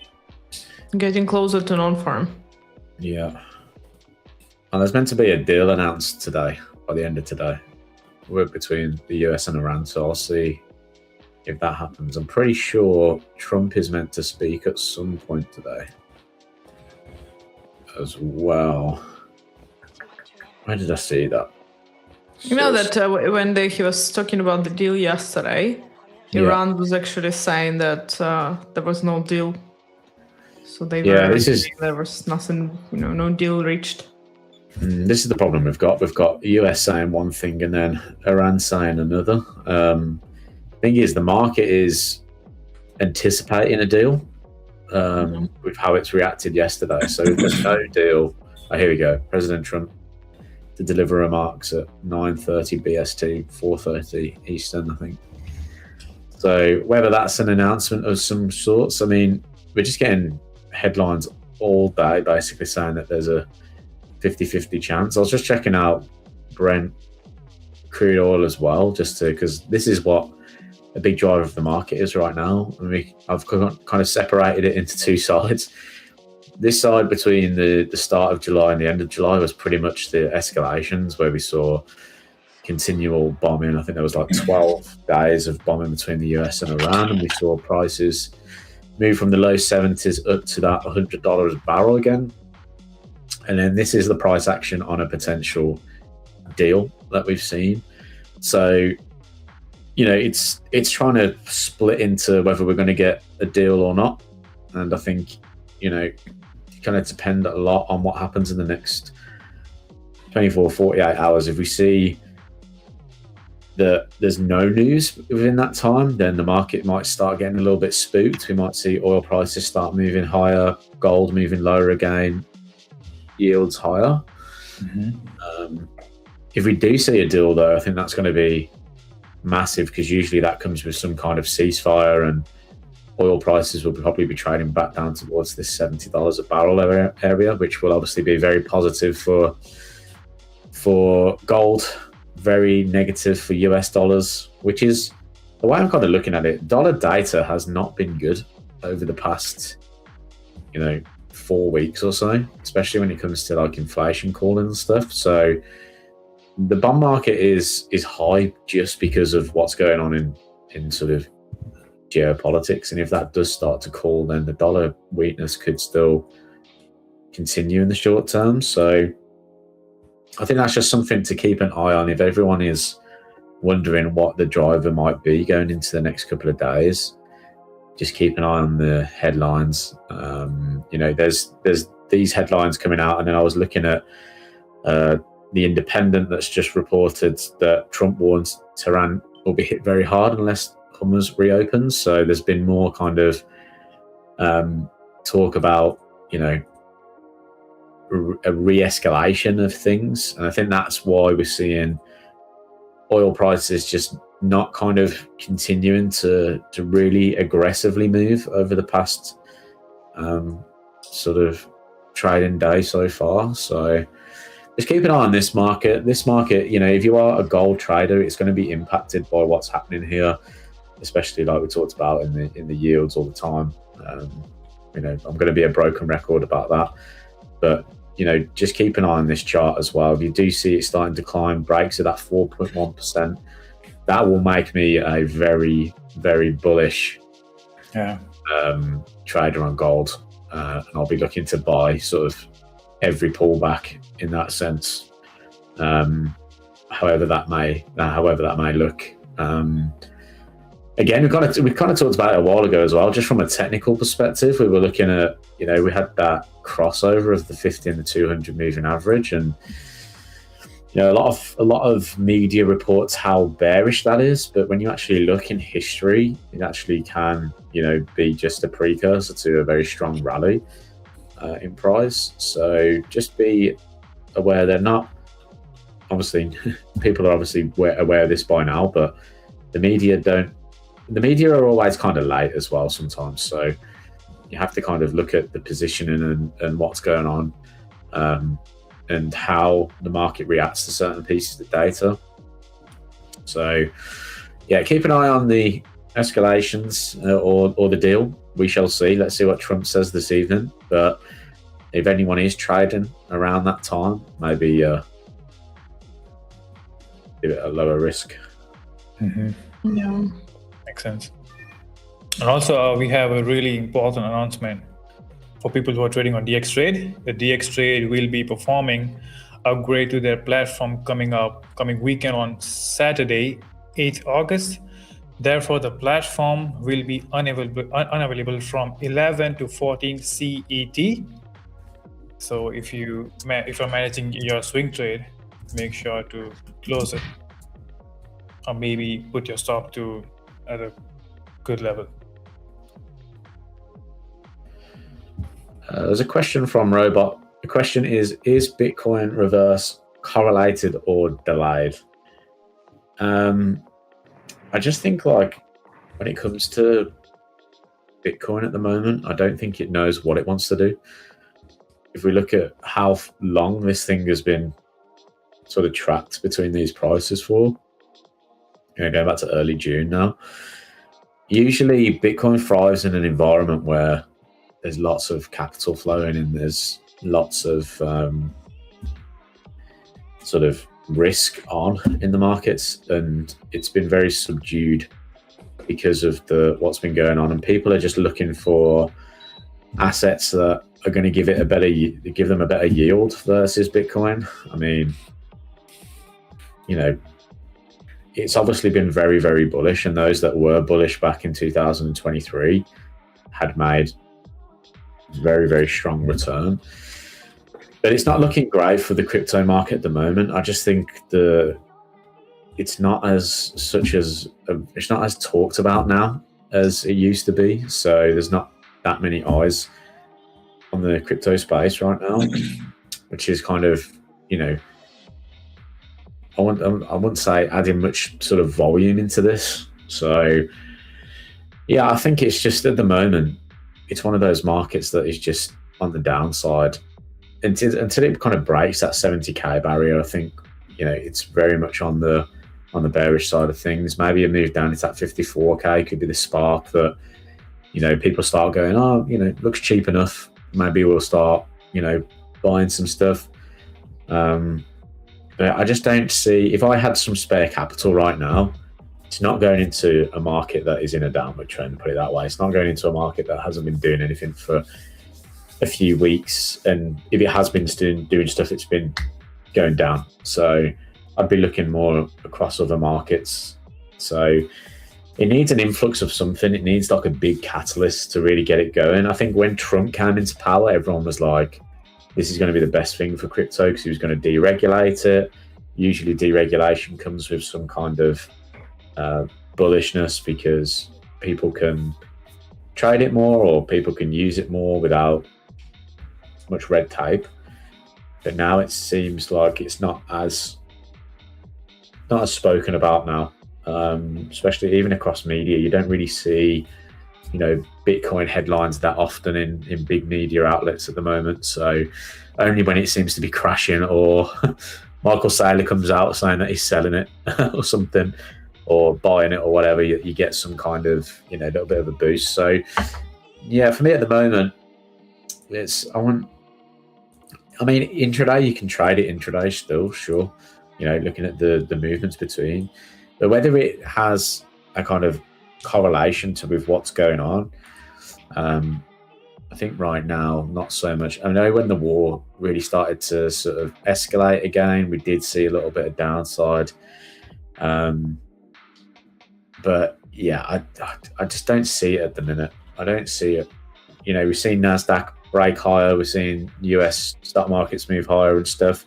Getting closer to non-farm. Yeah. And there's meant to be a deal announced today, by the end of today. We're between the US and Iran, so I'll see if that happens. I'm pretty sure Trump is meant to speak at some point today as well. Where did I see that? You know that when he was talking about the deal yesterday, Iran was actually saying that there was no deal. So they were there was nothing, no deal reached. This is the problem we've got. We've got US saying one thing and then Iran saying another. Thing is, the market is anticipating a deal with how it's reacted yesterday. So if there's no deal. Oh, here we go. President Trump to deliver remarks at 9:30 BST, 4:30 Eastern, I think. So whether that's an announcement of some sorts, I mean, we're just getting headlines all day basically saying that there's a 50-50 chance. I was just checking out Brent crude oil as well, just to, because this is what a big driver of the market is right now. I mean, I've kind of separated it into two sides. This side between the start of July and the end of July was pretty much the escalations where we saw continual bombing. I think there was like 12 days of bombing between the US and Iran, and we saw prices move from the low 70s up to that $100 a barrel again. And then this is the price action on a potential deal that we've seen. So, it's trying to split into whether we're going to get a deal or not. And I think, it kind of depend a lot on what happens in the next 24, 48 hours. If we see that there's no news within that time, then the market might start getting a little bit spooked. We might see oil prices start moving higher, gold moving lower again, yields higher. If we do see a deal, though, I think that's going to be massive, because usually that comes with some kind of ceasefire, and oil prices will probably be trading back down towards this $70 a barrel area, which will obviously be very positive for gold, very negative for US dollars, which is the way I'm kind of looking at it. Dollar data has not been good over the past, 4 weeks or so, especially when it comes to like inflation calling and stuff. So the bond market is high just because of what's going on in sort of geopolitics, and if that does start to cool, then the dollar weakness could still continue in the short term. So I think that's just something to keep an eye on. If everyone is wondering what the driver might be going into the next couple of days, just keep an eye on the headlines. There's these headlines coming out, and then I was looking at the Independent that's just reported that Trump warns Tehran will be hit very hard unless Hormuz reopens. So there's been more kind of talk about, a re-escalation of things, and I think that's why we're seeing oil prices just not kind of continuing to really aggressively move over the past sort of trading day so far. So just keep an eye on this market. This market, if you are a gold trader, it's going to be impacted by what's happening here, especially like we talked about in the yields all the time. I'm going to be a broken record about that, but just keep an eye on this chart as well. If you do see it starting to climb, breaks at that 4.1%, that will make me a very, very bullish trader on gold, and I'll be looking to buy sort of every pullback in that sense, however that may look. Again, we kind of talked about it a while ago as well. Just from a technical perspective, we were looking at, we had that crossover of the 50 and the 200 moving average, and a lot of media reports how bearish that is. But when you actually look in history, it actually can, be just a precursor to a very strong rally in price. So just be aware. They're not obviously people are obviously aware of this by now, but the media are always kind of late as well sometimes. So you have to kind of look at the positioning and what's going on, and how the market reacts to certain pieces of data. So yeah, keep an eye on the escalations or the deal. We shall see. Let's see what Trump says this evening. But if anyone is trading around that time, maybe give it a lower risk. Mm-hmm. Yeah. Makes sense. And also, we have a really important announcement for people who are trading on DXTrade. The DXTrade will be performing upgrade to their platform coming weekend on Saturday, 8th August. Therefore, the platform will be unavailable from 11 to 14 CET. So if you're managing your swing trade, make sure to close it, or maybe put your stop to at a good level. There's a question from Robot. The question is Bitcoin reverse correlated or delayed? I just think, like, when it comes to Bitcoin at the moment, I don't think it knows what it wants to do. If we look at how long this thing has been sort of trapped between these prices for, going back to early June now, usually Bitcoin thrives in an environment where there's lots of capital flowing and there's lots of sort of risk on in the markets, and it's been very subdued because of what's been going on, and people are just looking for assets that are going to give them a better yield versus Bitcoin. I mean, it's obviously been very, very bullish, and those that were bullish back in 2023 had made very, very strong return. But it's not looking great for the crypto market at the moment. I just think it's not as talked about now as it used to be. So there's not that many eyes on the crypto space right now, which is kind of, I wouldn't say adding much sort of volume into this. So yeah, I think it's just at the moment, it's one of those markets that is just on the downside. Until it kind of breaks that 70k barrier, I think it's very much on the bearish side of things. Maybe a move down into that 54k could be the spark that people start going, looks cheap enough. Maybe we'll start buying some stuff. But I just don't see, if I had some spare capital right now, it's not going into a market that is in a downward trend, put it that way. It's not going into a market that hasn't been doing anything for a few weeks, and if it has been doing stuff, it's been going down. So I'd be looking more across other markets. So it needs an influx of something. It needs like a big catalyst to really get it going. I think when Trump came into power, everyone was like, this is going to be the best thing for crypto because he was going to deregulate it. Usually deregulation comes with some kind of bullishness because people can trade it more or people can use it more without much red tape. But now it seems like it's not as spoken about now. Especially even across media, you don't really see, Bitcoin headlines that often in big media outlets at the moment. So only when it seems to be crashing or Michael Saylor comes out saying that he's selling it or something or buying it or whatever, you get some kind of, little bit of a boost. So yeah, for me at the moment, intraday, you can trade it intraday still, sure. Looking at the movements between. But whether it has a kind of correlation with what's going on, I think right now, not so much. I know when the war really started to sort of escalate again, we did see a little bit of downside. But yeah, I just don't see it at the minute. I don't see it. We've seen NASDAQ break higher. We're seeing US stock markets move higher and stuff.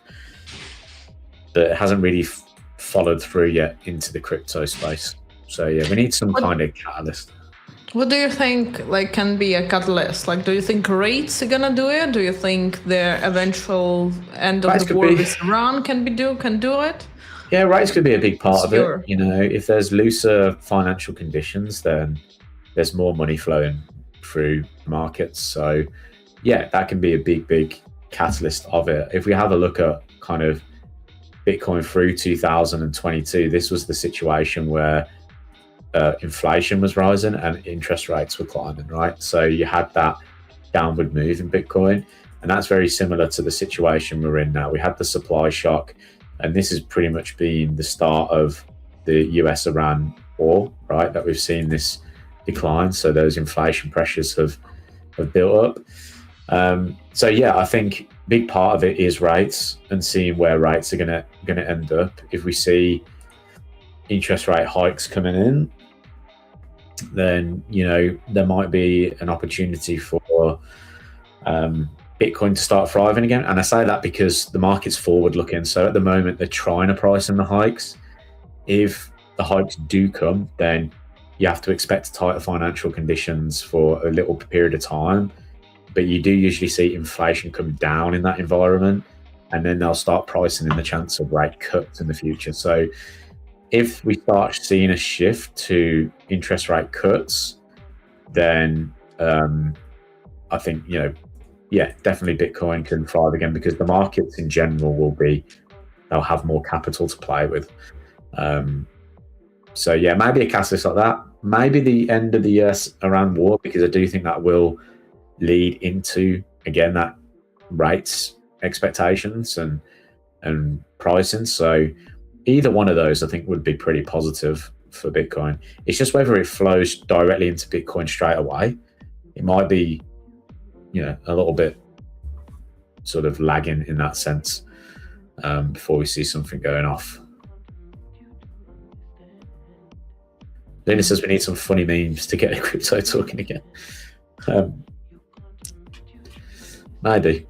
But it hasn't really followed through yet into the crypto space. So yeah, we need some kind of catalyst. What do you think can be a catalyst? Do you think rates are gonna do it? Do you think the eventual end of the war with Iran can do it? Yeah, rates could be a big part of it. If there's looser financial conditions, then there's more money flowing through markets. So yeah, that can be a big catalyst of it. If we have a look at kind of Bitcoin through 2022, this was the situation where inflation was rising and interest rates were climbing, right? So you had that downward move in Bitcoin, and that's very similar to the situation we're in now. We had the supply shock, and this has pretty much been the start of the US-Iran war, right? That we've seen this decline. So those inflation pressures have built up. So yeah, I think big part of it is rates and seeing where rates are going to end up. If we see interest rate hikes coming in, then there might be an opportunity for Bitcoin to start thriving again. And I say that because the market's forward looking. So at the moment they're trying to price in the hikes. If the hikes do come, then you have to expect tighter financial conditions for a little period of time. But you do usually see inflation come down in that environment, and then they'll start pricing in the chance of rate cuts in the future. So if we start seeing a shift to interest rate cuts, then I think, definitely Bitcoin can thrive again because the markets in general they'll have more capital to play with. So yeah, maybe a catalyst like that. Maybe the end of the US-Iran war, because I do think that will lead into, again, that rates expectations and pricing. So either one of those I think would be pretty positive for Bitcoin. It's just whether it flows directly into Bitcoin straight away. It might be, a little bit sort of lagging in that sense before we see something going off. Lena says we need some funny memes to get the crypto talking again. Maybe.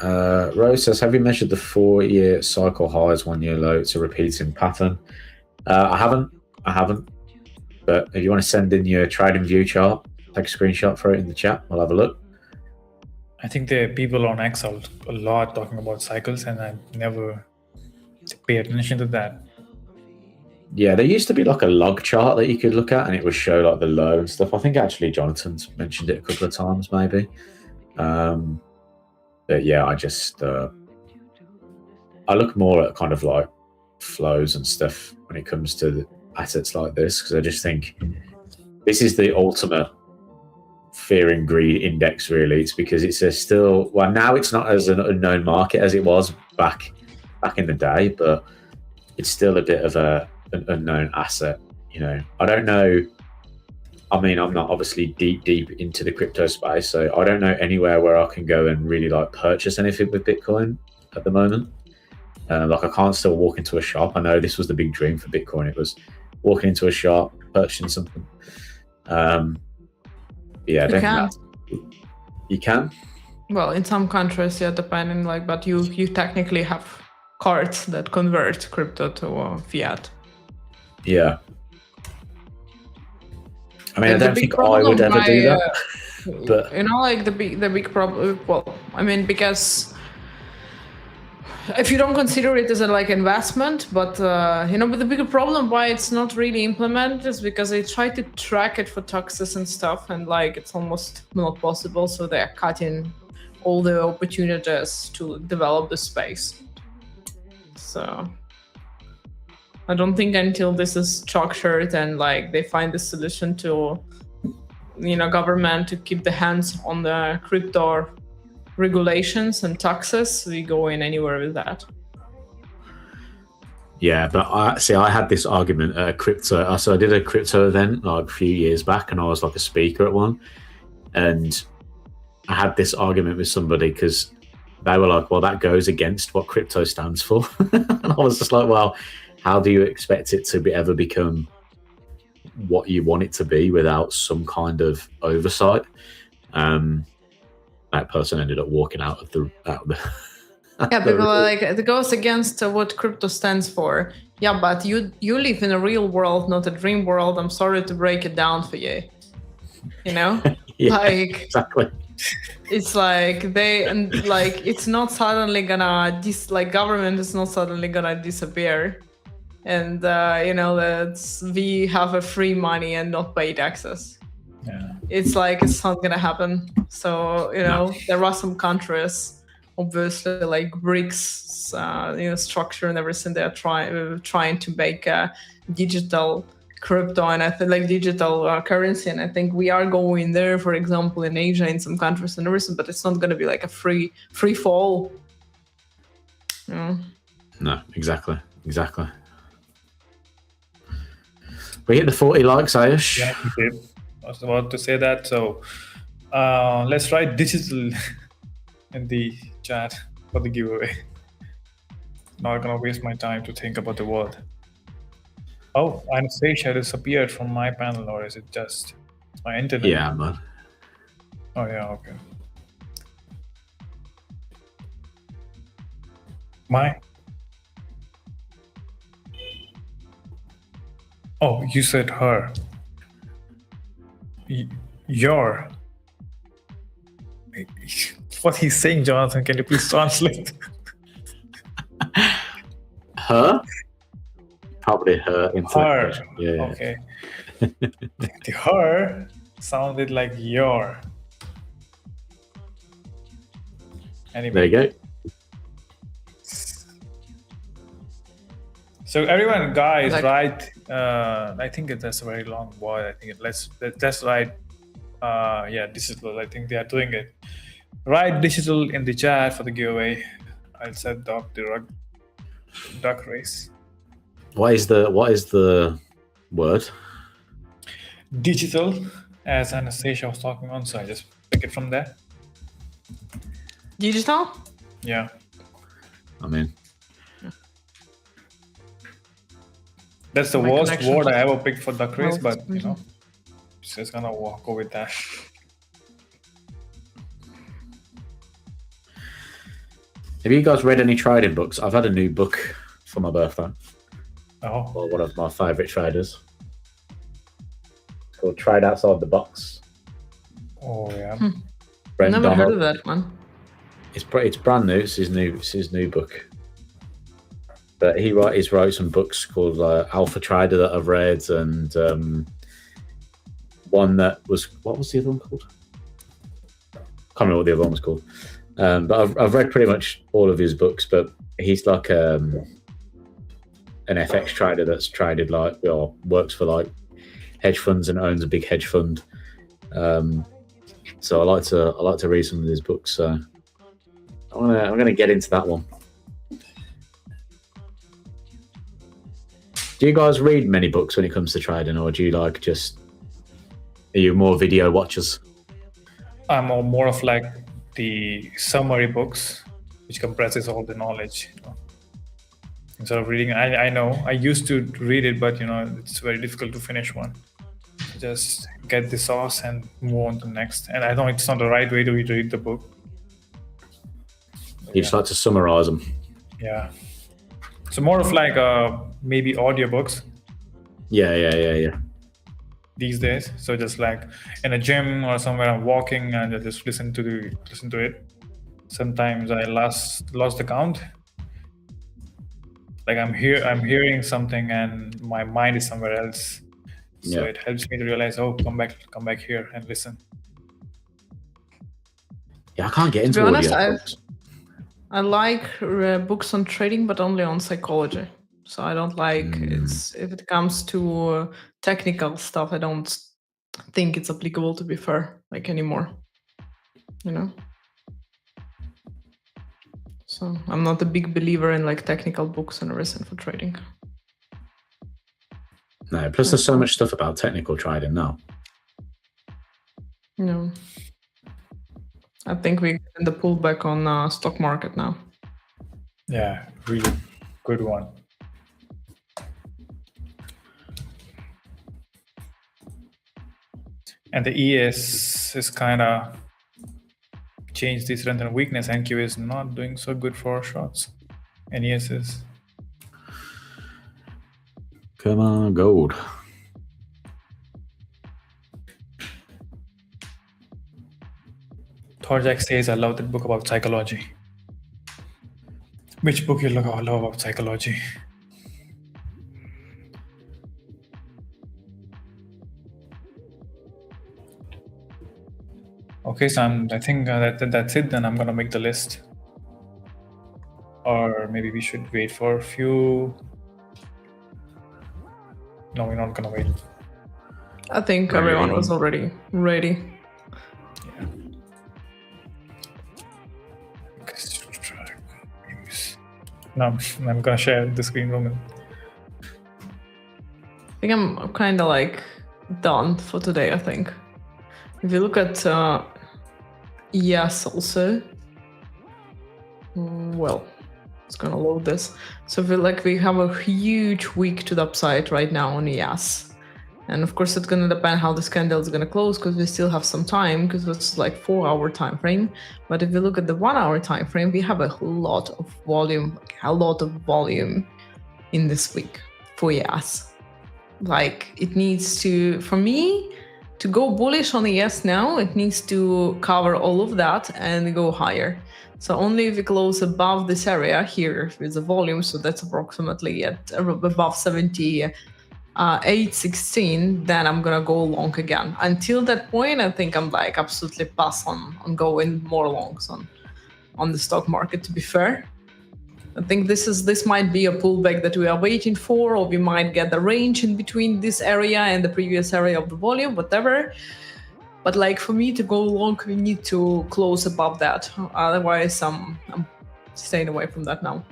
Rose says, have you measured the 4-year cycle highs, 1-year low? It's a repeating pattern. I haven't. But if you want to send in your trading view chart, take a screenshot for it in the chat. We'll have a look. I think there are people on X a lot talking about cycles, and I never pay attention to that. Yeah, there used to be like a log chart that you could look at, and it would show like the low and stuff. I think actually Jonathan's mentioned it a couple of times, maybe. But yeah, I just I look more at kind of like flows and stuff when it comes to the assets like this, because I just think this is the ultimate fear and greed index, really. It's because it's now it's not as an unknown market as it was back in the day, but it's still a bit of an unknown asset. I don't know. I mean, I'm not obviously deep into the crypto space, so I don't know anywhere where I can go and really like purchase anything with Bitcoin at the moment. Like I can't still walk into a shop. I know this was the big dream for Bitcoin. It was walking into a shop, purchasing something. Yeah, You can. You can. Well, in some countries, yeah, depending, like, but you technically have cards that convert crypto to fiat. Yeah. I mean, And I the don't big think I problem would ever do by, that. But you know, like the big problem. Well, I mean, because if you don't consider it as a like investment, but but the bigger problem why it's not really implemented is because they try to track it for taxes and stuff, and like it's almost not possible. So they're cutting all the opportunities to develop the space. So I don't think until this is structured and like they find the solution to, government to keep the hands on the crypto regulations and taxes, we go in anywhere with that. yeah, but I had this argument at a crypto. So I did a crypto event like a few years back, and I was like a speaker at one, and I had this argument with somebody because they were like, well, that goes against what crypto stands for. And I was just like, well, how do you expect it to ever become what you want it to be without some kind of oversight? That person ended up walking out of the Yeah, people are like, it goes against what crypto stands for. Yeah, but you live in a real world, not a dream world. I'm sorry to break it down for you. Yeah, Like exactly. it's like it's not suddenly gonna government is not suddenly gonna disappear, and we have a free money and not pay taxes. Yeah. It's like it's not gonna happen. So No. there are some countries, obviously, like BRICS, structure and everything. They're trying to make a digital crypto and I think like digital currency. And I think we are going there, for example, in Asia, in some countries and everything. But it's not gonna be like a free fall. No, exactly. We hit the 40 likes, Ayush. Yeah, we did. I was about to say that. So let's write digital in the chat for the giveaway. Not gonna waste my time to think about the word. Oh, Anastasia disappeared from my panel, or is it just my internet? Yeah, man. Oh yeah, okay. Oh, you said her. Your. What he's saying, Jonathan, can you please translate? Her? Probably her. Her. Yeah. Okay. The her sounded like your. Anyway. There you go. So everyone, guys, Like- write. I think that's a very long word. I think let's write. Digital. I think they are doing it. Write digital in the chat for the giveaway. I'll set duck race. What is the word? Digital, as Anastasia was talking on, so I just pick it from there. Digital? Yeah. I mean, That's the My worst connection word was- I ever picked for duck race, Well, but just gonna go with that. have you guys read any trading books? I've had a new book for my birthday. Oh, Or one of my favourite traders. It's called Trade Outside the Box. oh yeah. Brent Never heard of Donald. that one. It's brand new. It's his new book. But he's wrote some books called Alpha Trader that I've read, and one that was, what was the other one called? Can't remember what the other one was called. But I've read pretty much all of his books. But he's like an FX trader that's traded works for like hedge funds and owns a big hedge fund. So I like to read some of his books. So I'm gonna get into that one. Do you guys read many books when it comes to trading, or do you are you more video watchers? I'm more of like the summary books, which compresses all the knowledge. Instead of reading, I know I used to read it, but it's very difficult to finish one. Just get the sauce and move on to the next. And I know it's not the right way to read the book. You just like to summarize them. Yeah. So more of like maybe audiobooks. Yeah. These days. So just like in a gym or somewhere I'm walking and I just listen to it. Sometimes I lost the count. Like I'm hearing something and my mind is somewhere else. So it helps me to realize, come back here and listen. Yeah, I can't get into To be honest, audiobooks. I like books on trading, but only on psychology. So I don't like if it comes to technical stuff, I don't think it's applicable, to be fair, like anymore. So I'm not a big believer in like technical books and everything for trading. No, plus there's so much stuff about technical trading now. No. I think we're in the pullback on stock market now. Yeah, really good one. And the ES is kind of changed the strength and weakness. NQ is not doing so good for shots. And ES is. Come on, gold. Thorjak says, I love that book about psychology. Which book you love about psychology? Okay, so I think that's it. Then I'm gonna make the list. Or maybe we should wait for a few. No, we're not gonna wait. I think everyone was already ready. Yeah. No, I'm gonna share the screen moment. I think I'm kind of like done for today, I think. If you look at ES also, well, it's gonna load this. So we have a huge week to the upside right now on ES. And of course, it's gonna depend how this candle is gonna close because we still have some time because it's like 4-hour time frame. But if you look at the 1-hour time frame, we have a lot of volume in this week for ES. Like it needs to, for me, to go bullish on ES now, it needs to cover all of that and go higher. So only if we close above this area here with the volume, so that's approximately at above 78.16, then I'm gonna go long again. Until that point, I think I'm like absolutely pass on going more longs on the stock market, to be fair. I think this might be a pullback that we are waiting for, or we might get the range in between this area and the previous area of the volume, whatever. But like for me to go long, we need to close above that. Otherwise, I'm staying away from that now.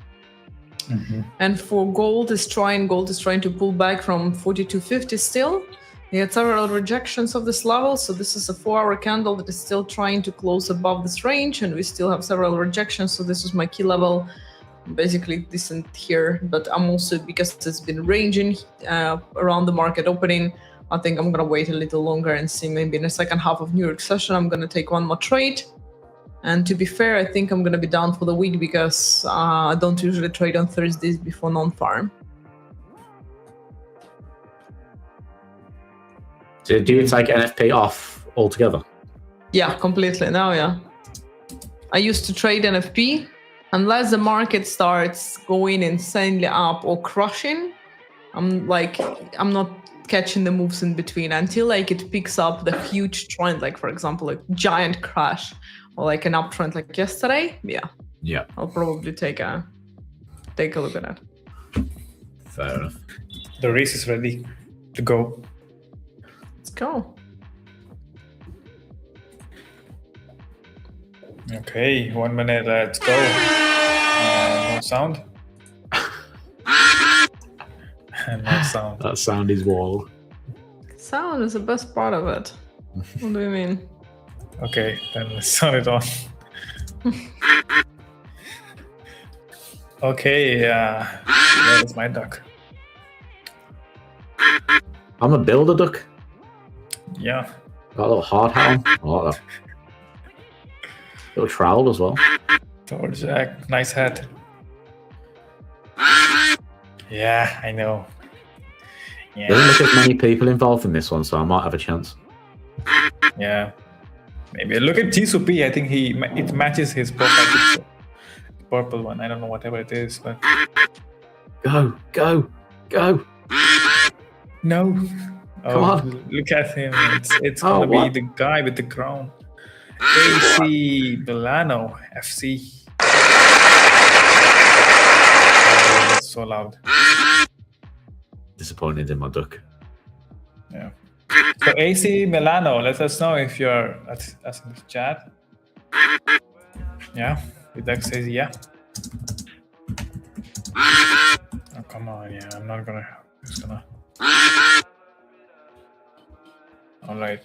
Mm-hmm. And for gold is trying to pull back from 42.50 still. We had several rejections of this level, so this is a 4-hour candle that is still trying to close above this range, and we still have several rejections. So this is my key level. Basically decent here, but I'm also, because it's been ranging around the market opening, I think I'm gonna wait a little longer and see maybe in the second half of New York session I'm gonna take one more trade. And to be fair, I think I'm gonna be down for the week because I don't usually trade on Thursdays before non-farm. So do you take NFP off altogether? Yeah, completely now, yeah. I used to trade NFP. Unless the market starts going insanely up or crushing, I'm not catching the moves in between until like it picks up the huge trend, like for example, a giant crash or like an uptrend like yesterday. Yeah. I'll probably take a look at that. Fair enough. The race is ready to go. Let's go. Okay, 1 minute, let's go. No sound. No sound. That sound is wall. Sound is the best part of it. What do you mean? Okay, then let's turn it on. Okay, there's my duck. I'm a builder duck. Yeah. Got a little hard hat on. I like that. Little trowel as well. Thor Jack, nice hat. Yeah, I know. There don't look as many people involved in this one, so I might have a chance. Yeah. Maybe look at Jisoo. I think it matches his profile picture. The purple one. I don't know whatever it is, but Go, go, go. no. Come on. Look at him. It's Oh, gonna what? be the guy with the crown. AC Milano FC. Oh, that's so loud. Disappointed in my duck. Yeah. So AC Milano, let us know if you're at us in the chat. Yeah. The duck says yeah. Oh come on, yeah. I'm not gonna. Just gonna. All right.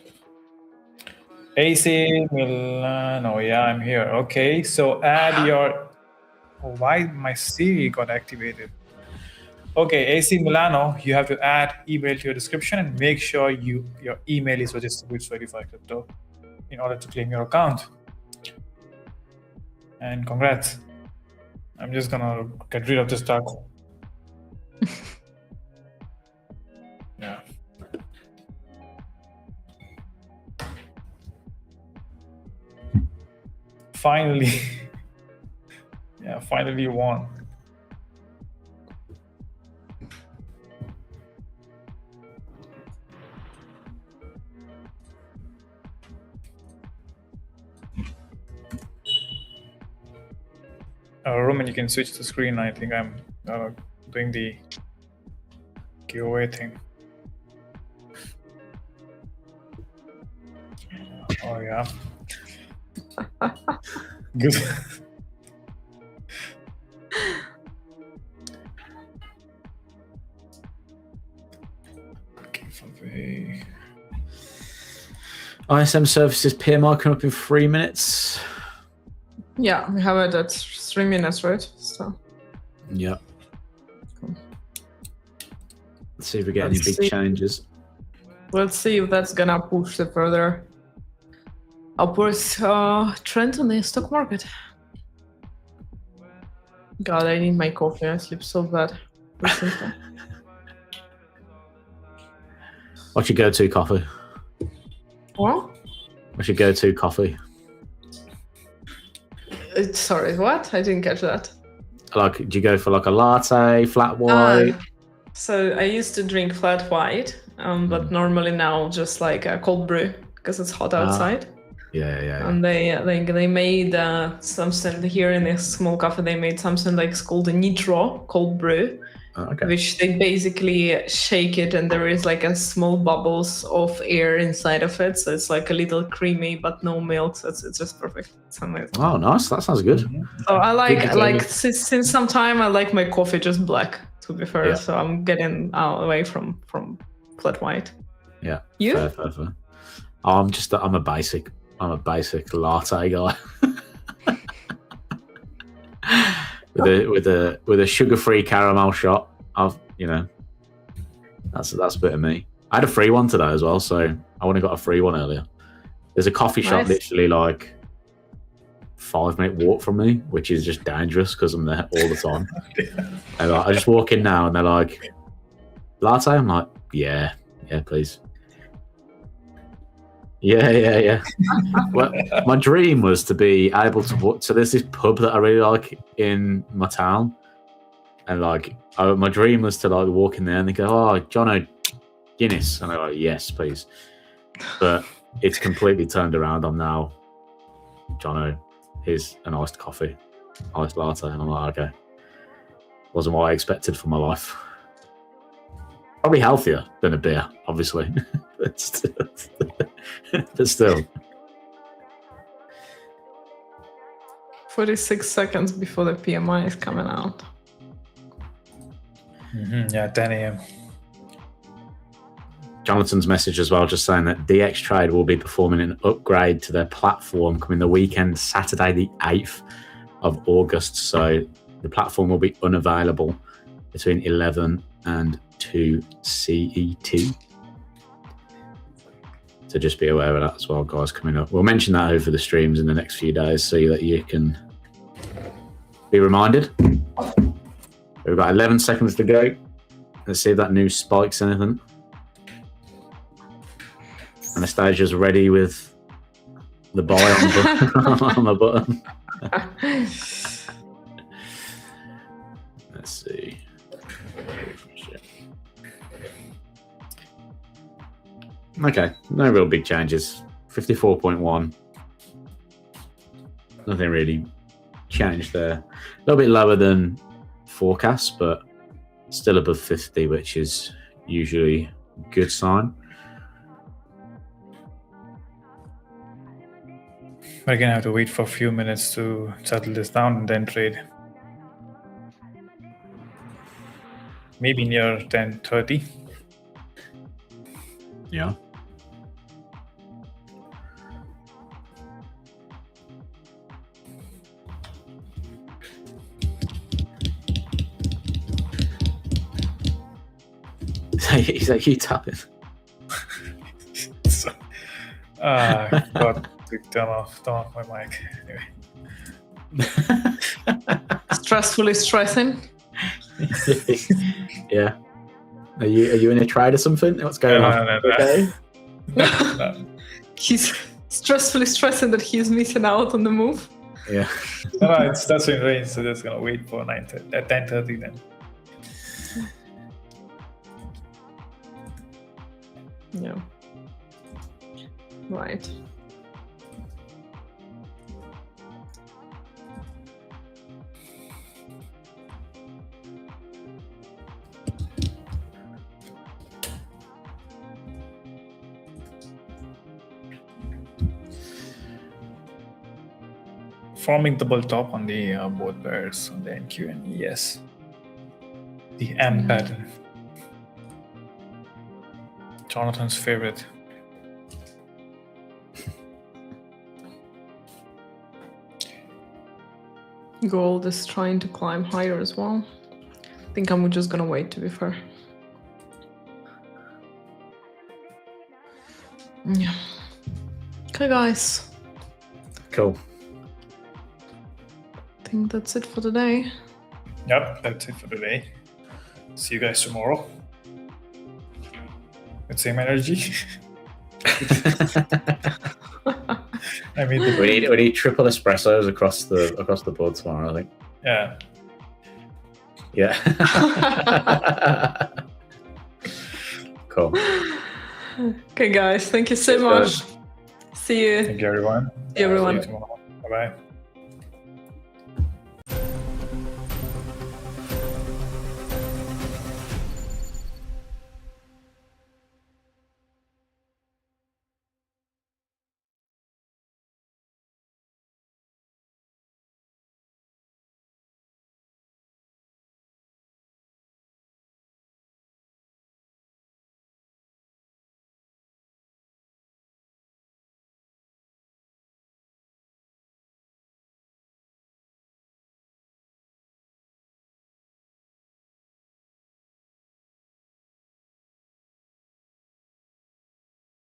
AC Milano, yeah, I'm here. Okay, so add your. Oh, why my Siri got activated? Okay, AC Milano, you have to add email to your description and make sure your email is registered with Tradeify Crypto in order to claim your account. And congrats. I'm just gonna get rid of this duck. Yeah. Finally. Yeah, finally you won. Roman, you can switch the screen. I think I'm doing the giveaway thing. Oh yeah. Good. Okay, ISM services PMI coming up in 3 minutes. Yeah, we have it at 3 minutes, right? So Yep. Let's see if we get Let's any big see. changes. let's see if that's gonna push the further upwards trend on the stock market. God, I need my coffee. I sleep so bad recently. What's your go-to coffee? What? What's your go-to coffee? Sorry, what? I didn't catch that. Like, do you go for like a latte, flat white? So I used to drink flat white, but normally now just like a cold brew because it's hot outside. Yeah. And they made something here in this small cafe. They made something like it's called a nitro cold brew, Okay. which they basically shake it, and there is like a small bubbles of air inside of it. So it's like a little creamy, but no milk. So it's just perfect. It's amazing. Oh, nice. That sounds good. So I Good like to since some time I like my coffee just black. To be fair, Yeah. so I'm getting away from flat white. Yeah. You? Fair. I'm a basic latte guy. with a sugar-free caramel shot. That's a bit of me. I had a free one today as well, so I only got a free one earlier. There's a coffee shop Nice. literally like 5-minute walk from me, which is just dangerous because I'm there all the time. And like, I just walk in now and they're like, latte? I'm like, yeah, please. Yeah. Well, my dream was to be able to walk. So there's this pub that I really like in my town. And like, my dream was to like walk in there and they go, oh, Jono, Guinness. And I'm like, yes, please. But it's completely turned around. I'm now, Jono, here's an iced coffee, iced latte. And I'm like, okay. Wasn't what I expected for my life. Probably healthier than a beer, obviously. but still. 46 seconds before the PMI is coming out. Yeah, 10 a.m. Jonathan's message as well, just saying that DX Trade will be performing an upgrade to their platform coming the weekend, Saturday the 8th of August. So The platform will be unavailable between 11 and 2 CET. So just be aware of that as well, guys, coming up. We'll mention that over the streams in the next few days so that you can be reminded. We've got 11 seconds to go. Let's see if that news spikes anything. Anastasia's ready with the buy on the button. Let's see. Okay, no real big changes. 54.1. Nothing really changed there. A little bit lower than forecast, but still above 50, which is usually a good sign. We're gonna have to wait for a few minutes to settle this down and then trade. Maybe near 10:30. Yeah. Is that you tapping? Got to turn off my mic. Anyway. Stressfully stressing. Yeah. Are you in a trade or something? What's going on? No. Okay. No. He's stressfully stressing that he's missing out on the move. Yeah. No, that's in range, so just gonna wait for 10:30 then. Yeah. Right. Forming double top on the both pairs on the NQ and ES. The M pattern. Jonathan's favorite. Gold is trying to climb higher as well. I think I'm just gonna wait, to be fair. Yeah. Okay, guys. Cool. I think that's it for today. Yep, that's it for today. See you guys tomorrow. With same energy. I mean, we need triple espressos across the board tomorrow, I think. yeah. Yeah. Cool. Okay, guys. Thank you so Cheers, much. See you. Thank you, everyone. See you, everyone. See you tomorrow. Bye-bye.